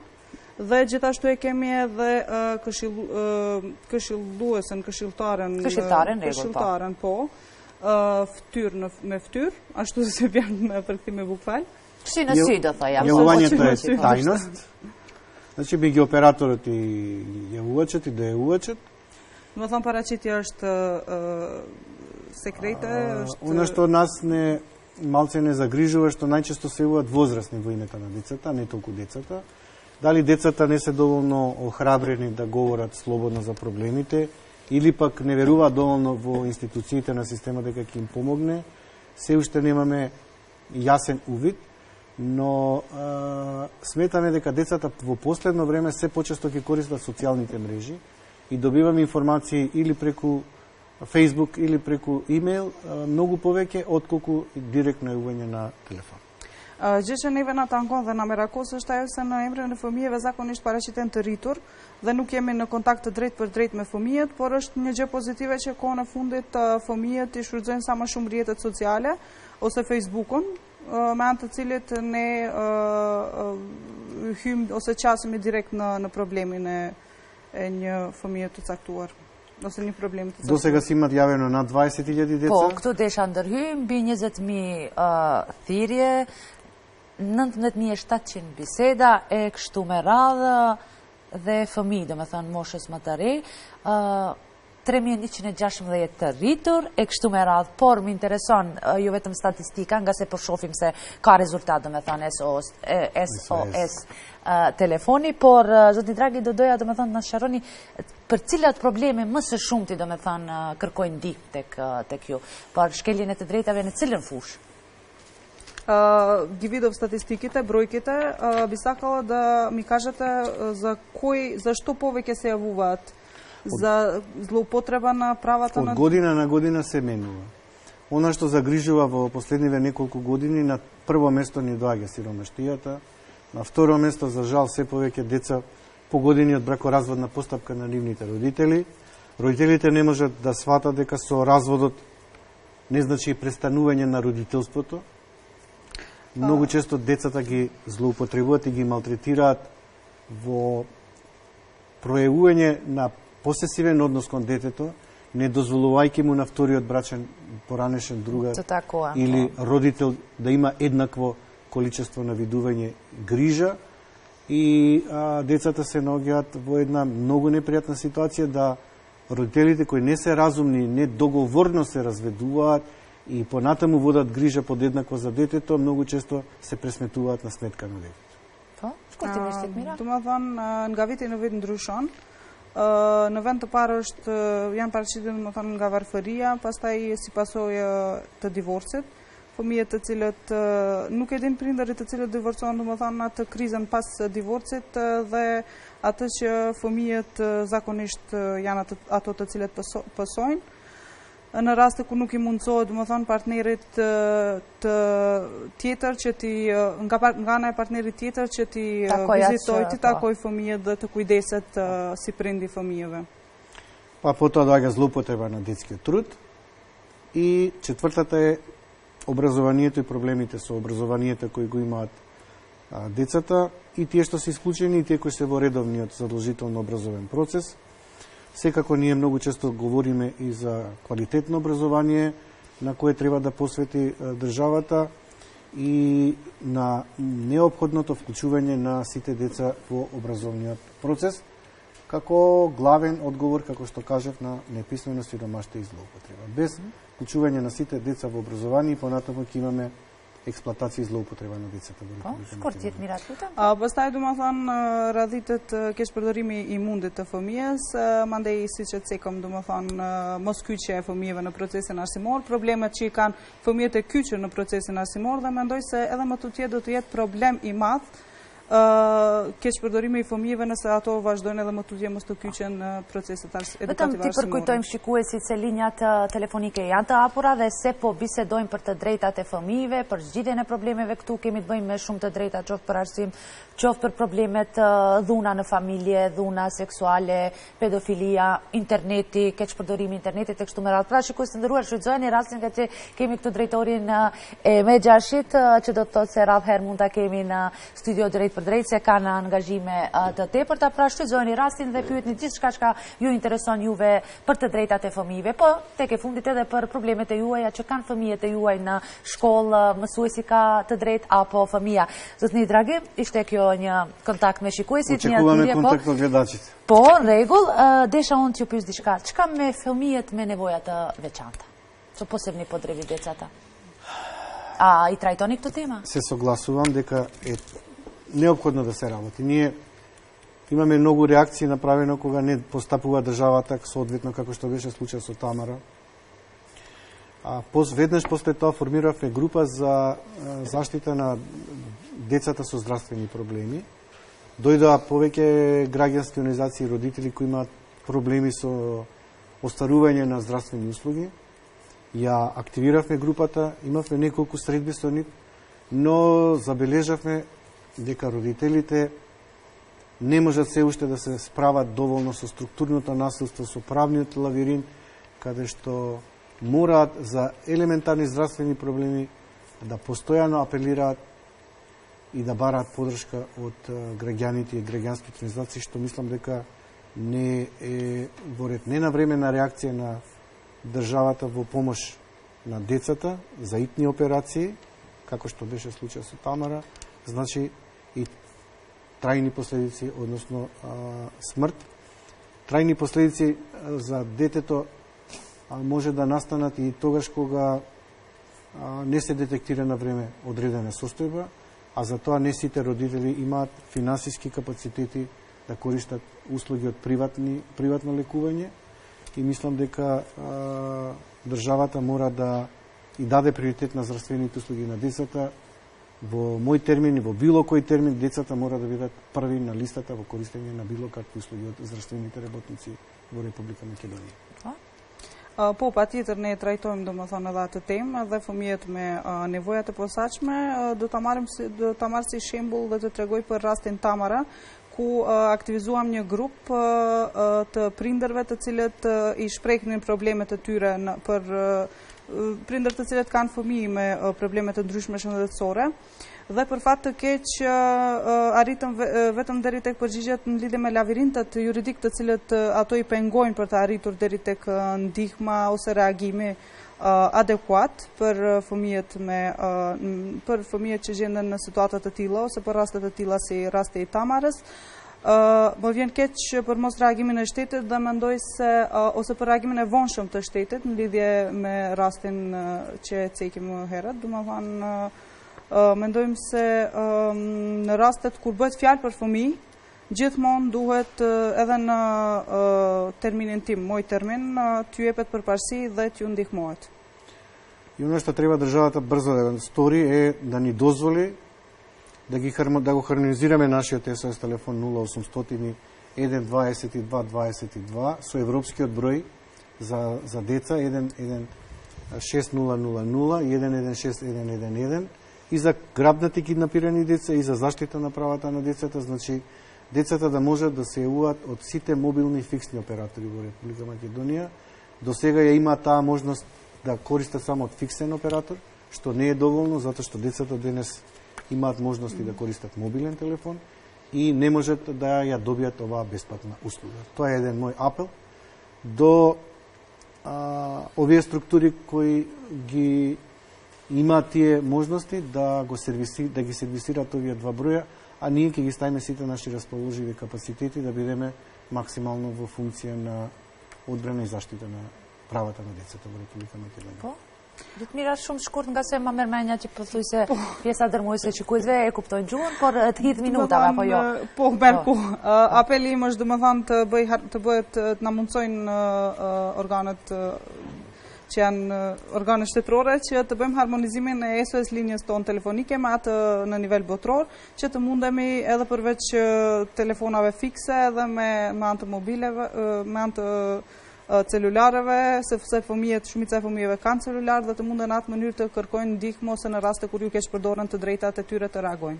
Dhe gjithashtu e kemi edhe këshilltaren, po, ftyrë me ftyrë, ashtu se vjen me përkthim me bukfal. Si në sy, do thoja. Javувањето е тајност. Значи, би ги операторот и јавувачот и дојавувачот. Më thonë paraqitja është sekrete, është... Оно што нас малце не загрижува, што најчесто се јавуваат возрастни во името на децата, не толку децата. Дали децата не се доволно охрабрени да говорат слободно за проблемите, или пак не веруваат доволно во институциите на система дека ќе им помогне, се уште немаме јасен увид, но сметаме дека децата во последно време се почесто ќе користат социјалните мрежи и добиваме информации или преку Facebook или преку имейл многу повеќе отколку директно јавување на телефон. Gjë që neve na tankon dhe na merakos është ajo se në emrin e fëmijëve zakonisht paraqiten të rritur dhe nuk jemi në kontakt të drejt për drejt me fëmijët, por është një gjë pozitive që kohën e fundit fëmijët i shfrytëzojnë sa më shumë rrjetet sociale ose Facebook-un, me anë të cilit ne hym ose qasemi direkt në problemin e një fëmije të caktuar ose një problem të caktuar. Do сега си имат јавено над 20.000 деца? Po, këtu desha ndërhyjmë, mbi 20.000 thirrje, 19.700 biseda e kështu me radhë dhe fëmijë, domethënë moshës më të re, 3.116 të rritur e kështu me radhë, por më intereson jo vetëm statistika, nga se përshofim se ka rezultat, domethënë SOS telefoni, por zoti Dragi do doja domethënë na sqaroni për cilat probleme më së shumti domethënë kërkojnë ndihmë tek ju, por shkeljen e të drejtave në cilën fushë? Ги видов статистиките, бројките, би сакала да ми кажете за што повеќе се јавуваат? За злоупотреба на правата на... Од година на година се менува. Она што загрижува во последниве неколку години, на прво место ни доаѓа сиромаштијата, на второ место, за жал, се повеќе деца по години од бракоразводна постапка на нивните родители. Родителите не можат да сватат дека со разводот не значи престанување на родителството. Многу често децата ги злоупотребуваат и ги малтретираат во пројавување на посесивен однос кон детето, не дозволувајќи му на вториот брачен поранешен другар или родител да има еднакво количество на видување грижа и децата се наоѓаат во една многу непријатна ситуација да родителите кои не се разумни, не договорно се разведуваат и понатаму водат грижа подеднакво за детето, многу често се пресметуваат на сметка на детето. Po, shkurti më shtet mira. Domethënë nga viti në vit ndryshon. Në vend të parë janë paraqitur domethënë nga varfëria, pastaj si pasojë të divorcit, fëmijët të cilët nuk e din prindërit të cilët divorcohen domethënë atë krizën pas divorcit dhe atë që fëmijët zakonisht janë ato të cilët pësojnë. Në raste ku nuk I mundsohet, domethënë partnerit tjetër që nga ana e partnerit tjetër që ti vizitojë, ti takoj fëmijët dhe të kujdeset si prindi fëmijëve. Па потоа доаѓа злоупотреба на детскиот труд и четвртата е образованието и проблемите со образованието кои го имаат децата и тие што се исклучени и тие кои се во редовниот задолжително образовен процес. Секако ние многу често говориме и за квалитетно образование на кое треба да посвети државата и на неопходното вклучување на сите деца во образовниот процес како главен одговор, како што кажав, на неписмено сиромаштво и злоупотреба. Без вклучување на сите деца во образование, понатаму ќе имаме експлоатација и злоупотреба на децата. Shkurtiet mirat lutem. Pastaj domethënë radhitet keq përdorimi I mundit të fëmijës, mandej siç e cekëm domethënë mos kyçja e fëmijëve në procesin arsimor, problemet që I kanë fëmijët e kyçur në procesin arsimor dhe mendoj se edhe më tutje do të jetë problem I madh keq përdorimi I fëmijëve nëse ato vazhdojnë edhe më tutje mos të kyçen në proceset edukative arsimore. Vetëm ti përkujtojmë shikuesit se linjat telefonike janë të hapura dhe se po bisedojmë për të drejtat e fëmijëve, për zgjidhjen e problemeve këtu kemi të bëjmë me shumë të drejta, qoftë për arsim, qoftë për problemet dhuna në familje, dhuna seksuale, pedofilia, interneti, keq përdorimi I internetit e kështu me radhë. Pra shikues të nderuar, shfrytëzojeni rastin nga që kemi këtu drejtorin e Mexhashit, që do të thotë se radhë herë mund ta kemi në studio drejt për për drejt se kanë angazhime të tepërta, pra shfrytëzoni rastin dhe pyetni gjithçka që ju intereson juve për të drejtat e fëmijëve, po tek e fundit edhe për problemet e juaja që kanë fëmijët e juaj në shkollë, mësuesi ka të drejtë apo fëmia. Zotni Dragi, ishte kjo një kontakt me shikuesit, një atyrje po. Po, në rregull, desha unë t'ju pyes diçka. Çka me fëmijët me nevoja të veçanta? Со посебни потреби децата. А и трајтони këtë тема? Се согласувам дека е неопходно да се работи. Ние имаме многу реакции направено кога не постапува државата соодветно како што беше случај со Тамара. Веднаш после тоа формиравме група за заштита на децата со здравствени проблеми. Дојдоа повеќе граѓански организации и родители кои имаат проблеми со остварување на здравствени услуги. Ја активиравме групата, имавме неколку средби со нив, но забележавме дека родителите не можат се уште да се справат доволно со структурното насилство, со правниот лавирин, каде што мораат за елементарни здравствени проблеми да постојано апелираат и да бараат подршка од граѓаните и граѓанските организации, што мислам дека не е во ред ненавремена реакција на државата во помош на децата за итни операции, како што беше случај со Тамара, значи и трајни последици, односно смрт. Трајни последици за детето може да настанат и тогаш кога не се детектира на време одредена состојба, а за тоа не сите родители имаат финансиски капацитети да користат услуги од приватно лекување. И мислам дека државата мора да и даде приоритет на здравствените услуги на децата. Во мој термин и во било кој термин, децата мора да бидат први на листата во користење на било какви услуги од здравствените работници во Република Македонија. По патjetër ne trajtojmë domethënë edhe atë temë dhe fëmijët me nevojat e posaçme, do ta marr si shembull dhe të tregoj për rastin Tamara, ku aktivizuam një grup të prindërve të cilët i shprehnin problemet e tyre për prindër të cilët kanë fëmijë me probleme të ndryshme shëndetësore dhe për fat të keq arritëm vetëm deri tek përgjigjet në lidhje me lavirintat juridik të cilët ato i pengojnë për të arritur deri tek ndihma ose reagimi adekuat për fëmijët që gjenden në situata të tilla ose për raste të tilla si rasti i Tamarës. Më vjen keq për mos reagimin e shtetit dhe mendoj se ose për reagimin e vonshëm të shtetit në lidhje me rastin që cekim më herët, domethënë mendojmë se në rastet kur bëhet fjalë për fëmijë, gjithmonë duhet edhe në terminin tim, moj termin, t'ju jepet përparësi dhe t'ju ndihmohet. И оно што треба државата брзо да стори е да ни дозволи да го хармонизираме нашиот СОС телефон 0800 122 22 со европскиот број за деца 116 000 и 116 111 и за грабнати киднапирани деца и за заштита на правата на децата, значи децата да можат да се јавуваат од сите мобилни и фиксни оператори во Република Македонија. До сега ја има таа можност да користат само од фиксен оператор, што не е доволно, затоа што децата денес имаат можности да користат мобилен телефон и не можат да ја добијат оваа бесплатна услуга. Тоа е еден мој апел до овие структури кои ги имаат тие можности да ги сервисираат овие два броја, а ние ќе ги ставиме сите наши расположиви капацитети да бидеме максимално во функција на одбрана и заштита на правата на децата во Република Македонија. Ditmira, shumë shkurt nga se ma mërmenja që pëthuj se pjesa dërmuese që kujtve e kuptojnë gjuhën, por të hidh minutave, apo jo? Po, merku. Apeli im është domethënë të bëhet të na mundsojnë organet që janë organe shtetërore që të bëjmë harmonizimin e SOS linjës tonë telefonike me atë në nivel botror, që të mundemi edhe përveç telefonave fikse edhe me anë të mobileve, me anë të celulareve, sepse shumica e fëmijëve kanë celular dhe të munden në atë mënyrë të kërkojnë ndihmë ose në raste kur ju keq përdoren të drejtat e tyre të reagojnë.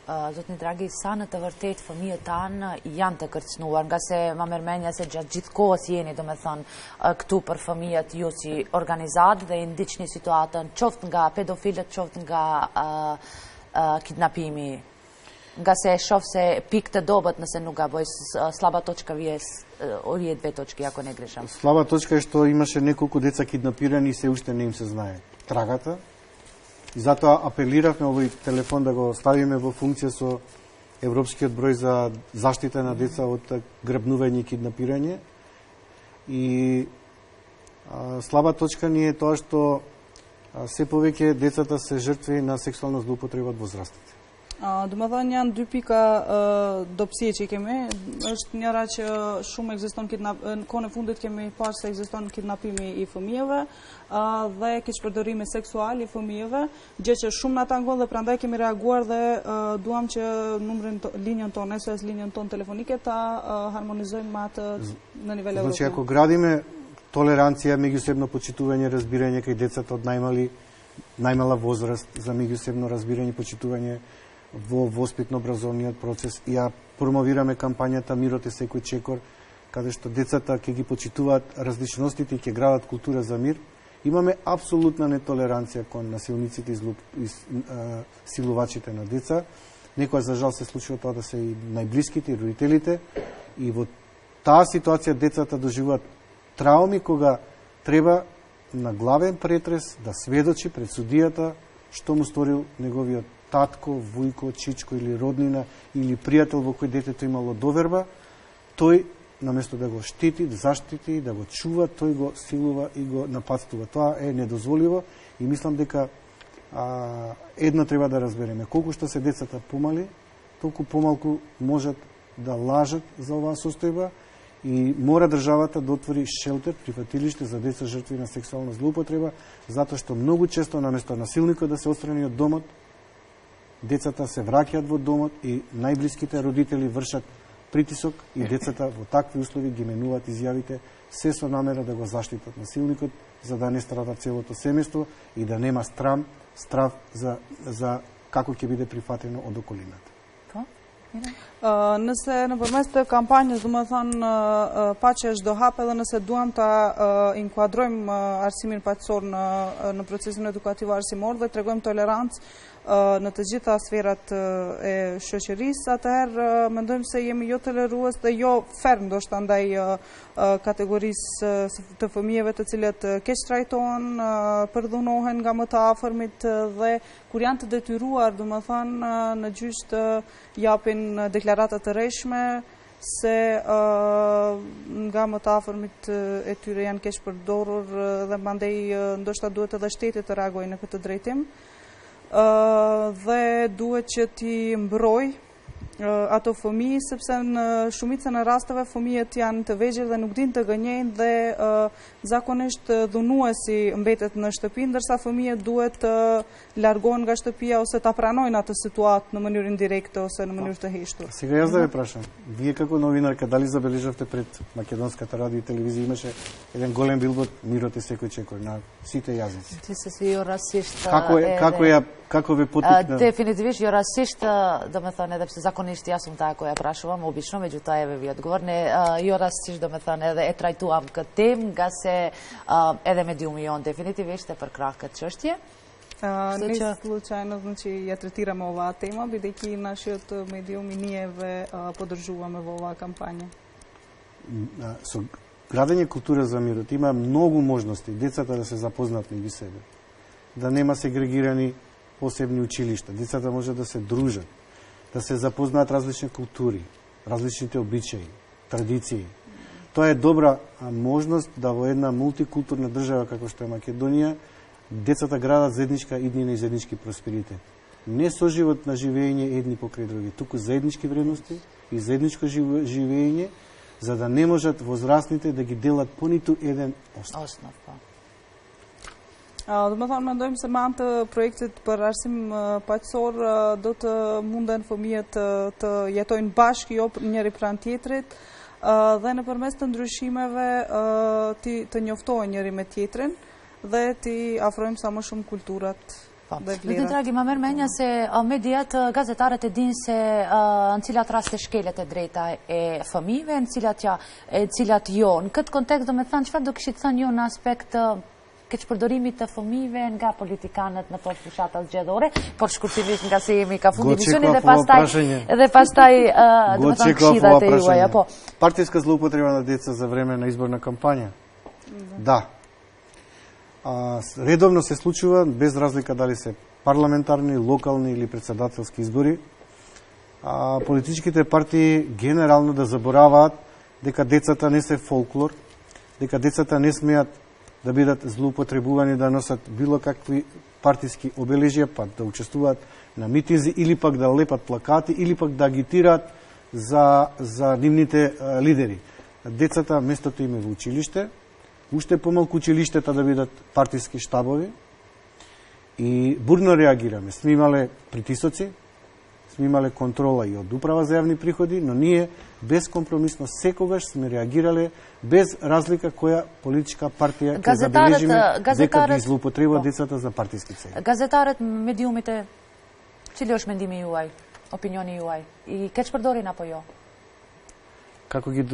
Zotni Dragi, sa në të vërtet fëmijët tanë janë të kërcënuar, nga se ma mërmenja se gjatë gjithë kohës jeni, do me thënë, këtu për fëmijët ju si organizat dhe i ndiqni situatën qoftë nga pedofilët, qoftë nga kidnapimi? nga se e shoh se pikë të dobët nëse nuk gaboj, slaba точка вие овие две точки, ако не грешам. Слаба точка е што имаше неколку деца киднапирани и се уште не им се знае трагата. И затоа апелиравме овој телефон да го ставиме во функција со Европскиот број за заштита на деца од грабнување и киднапирање. И слаба точка ни е тоа што се повеќе децата се жртви на сексуална злоупотреба од возрастните. Do më thënë janë dy pika dobësie që kemi, është njëra që shumë ekziston në kohën e fundit kemi parë se ekziston kidnapimi i fëmijëve dhe keqpërdorimi seksual i fëmijëve, gjë që shumë na tangon dhe prandaj kemi reaguar dhe duam që numrin linjën tonë, SOS linjën tonë telefonike ta harmonizojmë me atë në nivel evropian. Значи ако градиме толеранција, меѓусебно почитување, разбирање кај децата од најмала возраст за меѓусебно разбирање и почитување во воспитно-образовниот процес и ја промовираме кампањата Мирот е секој чекор, каде што децата ќе ги почитуваат различностите и ќе градат култура за мир. Имаме апсолутна нетолеранција кон насилниците и силувачите на деца. Некоја за жал се случува тоа да се и најблиските и родителите и во таа ситуација децата доживуваат трауми кога треба на главен претрес да сведочи пред судијата што му сторил неговиот татко, вујко, чичко или роднина или пријател во кој детето имало доверба, тој наместо да го штити, да заштити, да го чува, тој го силува и го нападствува. Тоа е недозволиво и мислам дека едно треба да разбереме. Колку што се децата помали, толку помалку можат да лажат за оваа состојба и мора државата да отвори шелтер, прифатилиште за деца жртви на сексуална злоупотреба, затоа што многу често наместо насилникот да се отстрани од домот, децата се враќаат во домот и најблиските родители вршат притисок и децата во такви услови ги менуваат изјавите се со намера да го заштитат насилникот, за да не страда целото семејство и да нема страв за како ќе биде прифатено од околината. Nëse në përmes të kampanjës, du më thonë, pa që është do hapë edhe nëse duam të inkuadrojmë arsimin paqësor në procesin edukativ arsimor dhe të tregojmë tolerancë në të gjitha sferat e shoqërisë, atëherë mendojmë se jemi jo tolerues dhe jo ferm ndoshta ndaj kategorisë të fëmijëve të cilët keq trajtohen, përdhunohen nga më të afërmit dhe kur janë të detyruar, do më thënë, në gjyq të japin deklarata të rreshme se nga më të afërmit e tyre janë keq përdorur dhe mandej ndoshta duhet edhe shteti të reagojë në këtë drejtim. Dhe duhet që ti mbroj ato fëmijë, sepse në shumicën e rasteve fëmijët janë të vegjël dhe nuk din të gënjejnë dhe zakonisht dhunuesi mbetet në shtëpi, ndërsa fëmijët duhet të largohen nga shtëpia ose ta pranojnë atë situatë në mënyrë indirekte ose në mënyrë të heshtur. Сега јас да ве прашам, вие како новинарка дали забележавте пред македонската радио и телевизија имаше еден голем билборд Мирот е секој чекор на сите јазици. Ти се си расист. Како ве потикна? Дефинитивно ја расист, да ме thënë edhe pse zakonisht јас сум таа која прашувам, обично, меѓутоа еве ви одговор, не ја расист, да ме thënë edhe e trajtuam këtë temë, nga se edhe медиуми јон дефинитивно е përkrah këtë çështje. Не случайно, значи ја третираме оваа тема, бидејќи нашиот медиум и ние ве поддржуваме во оваа кампања. Со градење култура за мирот има многу можности децата да се запознаат меѓу себе. Да нема сегрегирани посебни училишта, децата може да се дружат, да се запознаат различни култури, различните обичаи, традиции. Тоа е добра можност да во една мултикултурна држава како што е Македонија децата градат заедничка иднина и заеднички просперитет. Не соживот на живење едни покрај други, туку заеднички вредности и заедничко живење, за да не можат возрастните да ги делат по ниту еден основ. Do më thonë, mendojmë se me anë të projektit për arsim paqësor do të munden fëmijët të jetojnë bashkë, jo njëri pranë tjetrit, dhe nëpërmes të ndryshimeve të njoftohen njëri me tjetrin dhe ti afrojmë sa më shumë kulturat dhe vlerat. Dhe dragi, ma merr mendja se mediat, gazetarët e dinë se në cilat raste shkelet e drejta e fëmijëve, në cilat jo. Në këtë kontekst do me thënë, çfarë do kishit thënë ju në aspekt keqpërdorimit të fëmijëve nga politikanët në fushatat zgjedhore, por shkurtimisht nga se jemi ka fundi emisionit dhe pastaj këshillat e juaja. Партijska zloupotreба на деца за време на изборна кампања? Да. Редовно се случува, без разлика дали се парламентарни, локални или председателски избори. Политичките партии генерално да забораваат дека децата не се фолклор, дека децата не смеат да бидат злоупотребувани, да носат било какви партиски обележја, па да учествуваат на митинзи или пак да лепат плакати или пак да агитираат за нивните лидери. Децата местото им е во училиште, уште помалку училиштата да бидат партиски штабови и бурно реагираме. Сме имале притисоци, сме имале контрола и од Управа за јавни приходи, но ние безкомпромисно секогаш сме реагирале без разлика која политичка партија ќе забележиме дека ги злоупотребува децата за партиски цели. Газетарët, медиумите, cili është mendimi juaj, opinioni juaj? I keqpërdorin apo jo? Како ги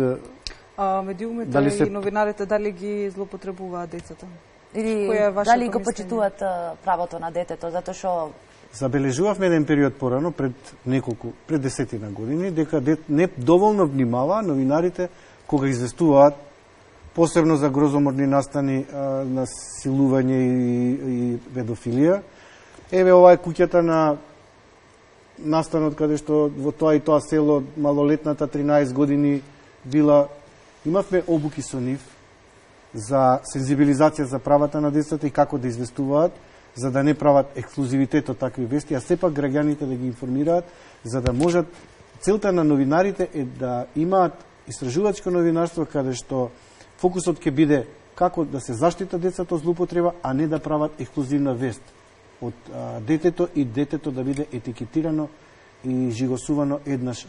медиумите и новинарите дали ги злоупотребуваат децата? Или дали го почитуваат правото на детето, затоа што забележувавме еден период порано, пред десетина години, дека не доволно внимава новинарите кога известуваат посебно за грозоморни настани на силување и педофилија. Еве ова е куќата на настанот каде што во тоа и тоа село малолетната 13 години била. Имавме обуки со нив за сензибилизација за правата на децата и како да известуваат, за да не прават ексклузивитет од такви вести, а сепак граѓаните да ги информираат, за да можат. Целта на новинарите е да имаат истражувачко новинарство каде што фокусот ќе биде како да се заштита децата од злоупотреба, а не да прават ексклузивна вест од детето и детето да биде етикетирано и жигосувано еднаш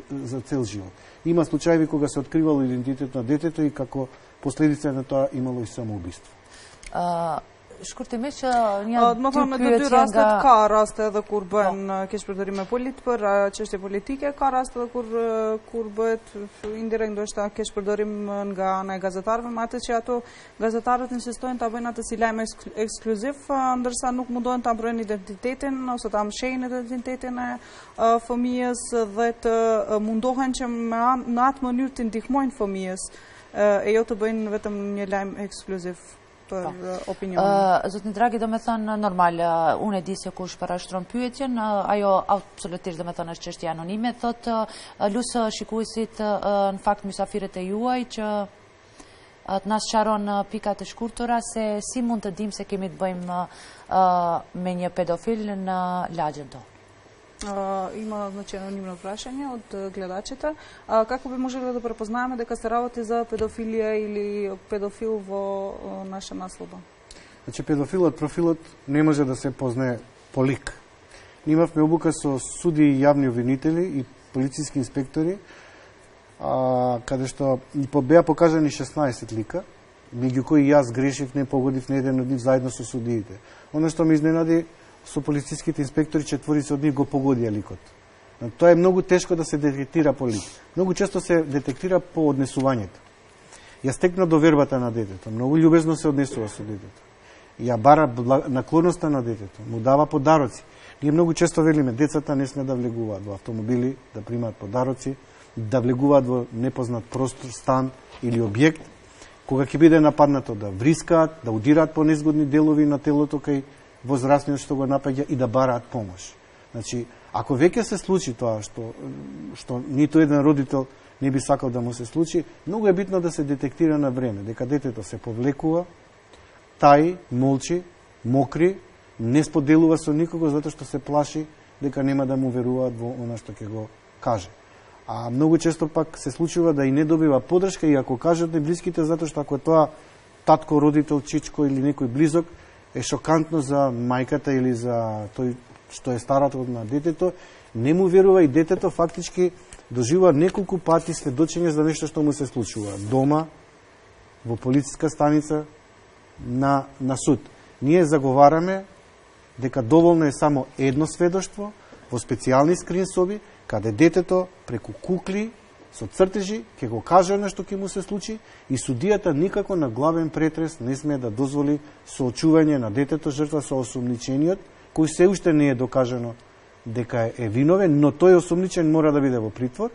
за цел живот. Има случаи кога се откривало идентитет на детето и како последица на тоа имало и самоубиство. Shkurtimisht me të dy rastet ka raste edhe kur bën keqpërdorime për çështje politike, ka raste edhe kur bëhet indirekt ndoshta keqpërdorim nga ana e gazetarëve, me atë që ato gazetarët insistojnë ta bëjnë atë si lajm ekskluziv, ndërsa nuk mundohen ta mbrojnë identitetin ose ta mshejnë identitetin e fëmijës dhe të mundohen që në atë mënyrë të ndihmojnë fëmijës e jo të bëjnë vetëm një lajm ekskluziv. Zotni Dragi, do me thënë normal, unë e di se kush parashtron pyetjen, ajo absolutisht do me thënë është çështje anonime, thot lusë shikuesit në fakt mysafirët e juaj që të na sqaron pika të shkurtura se si mund të dim se kemi të bëjmë me një pedofil në lagjën tonë. Има анонимно прашање од гледачите. Како би можеле да препознаеме дека се работи за педофилија или педофил во наша наслоба? Значи, педофилот, профилот не може да се познае по лик. Имавме обука со суди и јавни обвинители и полициски инспектори, каде што беа покажани 16 лика, меѓу кои јас грешив, не погодив на еден од нив заедно со судиите. Оно што ме изненади со полициските инспектори, четворица од нив го погодија ликот. Тоа е многу тешко да се детектира по лик. Многу често се детектира по однесувањето. Ја стекна довербата на детето, многу љубезно се однесува со детето. Ја бара наклоноста на детето, му дава подароци. Ние многу често велиме, децата не сме да влегуваат во автомобили, да примаат подароци, да влегуваат во непознат простор, стан или објект, кога ќе биде нападнато да врискаат, да удираат по незгодни делови на телото кај возрастниот што го напаѓа и да бараат помош. Значи, ако веќе се случи тоа што ниту еден родител не би сакал да му се случи, многу е битно да се детектира на време, дека детето се повлекува, таи, молчи, мокри, не споделува со никого затоа што се плаши дека нема да му веруваат во она што ќе го каже. А многу често пак се случува да и не добива поддршка и ако кажат неблиските, затоа што ако тоа татко, родител, чичко или некој близок, е шокантно за мајката или за тој што е старател на детето, не му верува и детето фактички доживува неколку пати сведочење за нешто што му се случува. Дома, во полициска станица, на суд. Ние заговараме дека доволно е само едно сведоштво во специјални скрин соби, каде детето преку кукли со цртежи, ќе го каже она што ќе му се случи и судијата никако на главен претрес не смее да дозволи соочување на детето жртва со осомничениот, кој се уште не е докажано дека е виновен, но тој осомничен мора да биде во притвор,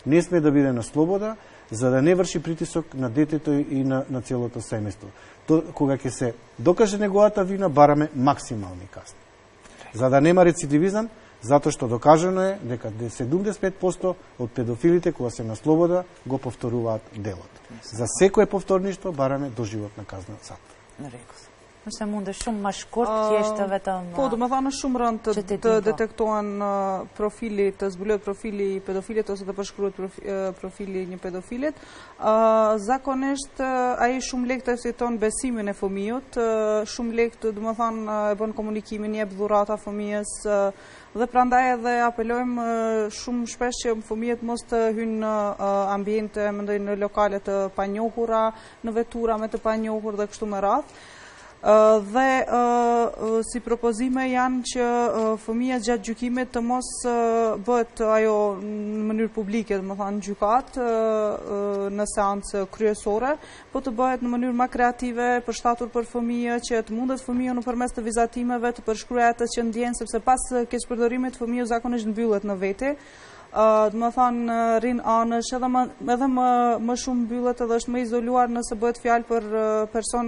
не смее да биде на слобода, за да не врши притисок на детето и на целото семејство. Кога ќе се докаже неговата вина, бараме максимални казни. За да нема рецидивизам, затоа што докажано е дека 75% од педофилите кога се на слобода го повторуваат делот. За секое повторништво бараме доживотна казна затвор. Nëse mund shumë më shkurt, thjesht vetëm... Po, do më thana shumë rënd të detektohen profili, të zbulohet profili i pedofilit ose të përshkruhet profili një pedofilit. Zakonisht, ai shumë lek të fiton besimin e fëmijët, shumë lek të, do më thana, e bën komunikimin, jep dhurata fëmijës, dhe prandaj edhe apelojmë shumë shpesh që fëmijët mos të hynë në ambiente, mendoj në lokale të panjohura, në vetura me të panjohur dhe kështu me radhë. Dhe si propozime janë që fëmija gjatë gjykimit të mos bëhet ajo në mënyrë publike, dhe më thanë gjykat në seancë kryesore, po të bëhet në mënyrë ma kreative, përshtatur për fëmija, që të mundet fëmija në përmes të vizatimeve të përshkruaj atë që ndjenë, sepse pas keqpërdorimit fëmija zakonisht mbyllet në vete, dhe më thanë rinë anësh, edhe më shumë mbyllet edhe është më izoluar nëse bëhet fjalë për person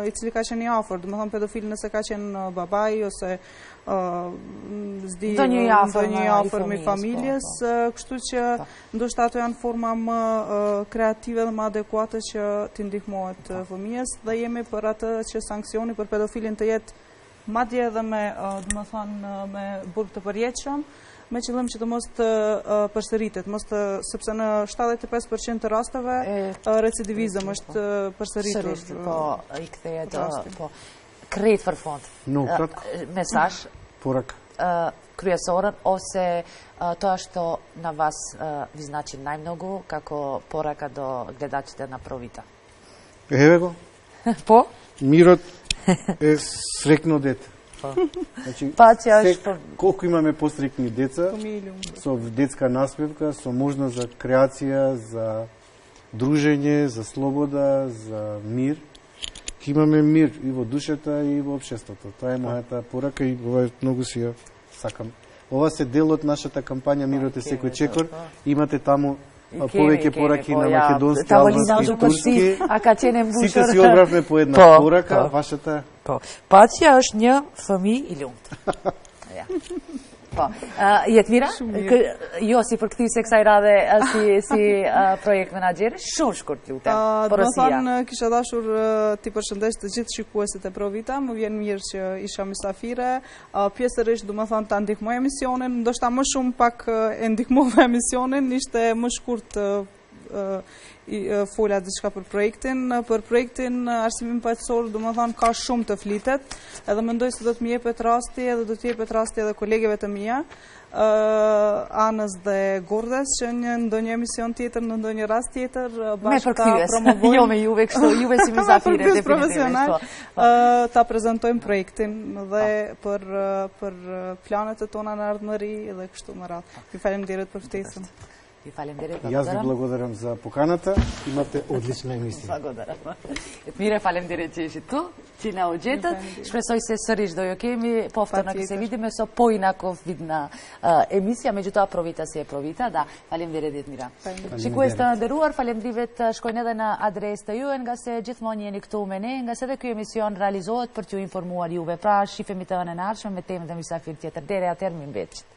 i cili ka qenë i afër, dhe më thanë pedofil nëse ka qenë babaj ose do një afër me familjes, kështu që ndoshta ato janë forma më kreative dhe më adekuate që t'i ndihmohet fëmijës, dhe jemi për atë që sanksioni për pedofilin të jetë madje edhe me, dhe më thanë, me burg të përjetshëm, me qëllim që të mos të përsëritet, sepse në 75% të rasteve recidivizëm është përsëritur. Po, i kthehet, po, krejt për fond. Mesazh, kryesorën, ose to što na vas vi znači najmnogo, kako poraka do gledačite na Provita? Еве го. Po? Мирот е срекно дете. Значи, колку имаме посрекни деца, со детска насмевка, со можност за креација, за дружење, за слобода, за мир. Имаме мир и во душата и во општеството. Тоа е мојата порака и ова многу си ја сакам. Ова се дел од нашата кампања Мирот е секој чекор. Имате таму повеќе пораки на македонски, албански, турски. Сите си одбравме по една порака, вашата... Патја është një fëmijë i lumtur. Po. Jetmira, jo si përkthyese kësaj radhe si projekt menaxhere, shumë shkurt lutem. Porosia. Do të kisha dashur ti përshëndes të gjithë shikuesit e Provita, më vjen mirë që isha mysafire, pjesërisht do të thonë ta ndihmoj emisionin, ndoshta më shumë pak e ndihmova emisionin, ishte më shkurt fola diçka për projektin arsimim paqësor, do të thonë ka shumë të flitet, edhe mendoj se do të më jepet rasti edhe do të jepet rasti edhe kolegeve të mia, Anës dhe Gordes, që në ndonjë emision tjetër, në ndonjë rast tjetër, bashkë ta promovojmë. Jo me juve kështu, juve si mysafire definitivisht. Ta prezantojmë projektin dhe për planet e tona në ardhmëri dhe kështu më radhë. Ju faleminderit për ftesën. Јас ви благодарам за поканата. Имате одлична емисија. Благодарам. Jetmira, faleminderit që ishit tu, që na u gjetët. Shpresoj se sërish do ju kemi повторно ќе се видиме со поинаков вид на емисија, меѓутоа Provita si e Provita, да. Faleminderit Jetmira. Shikues të nderuar, faleminderit shkojnë edhe në adresë të juaj, nga se gjithmonë jeni këtu me ne, nga se edhe ky emision realizohet për t'ju informuar juve. Pra, shifemi të ënën e ardhshme me temë dhe mysafir tjetër. Deri atëherë, mirëmbëjtje.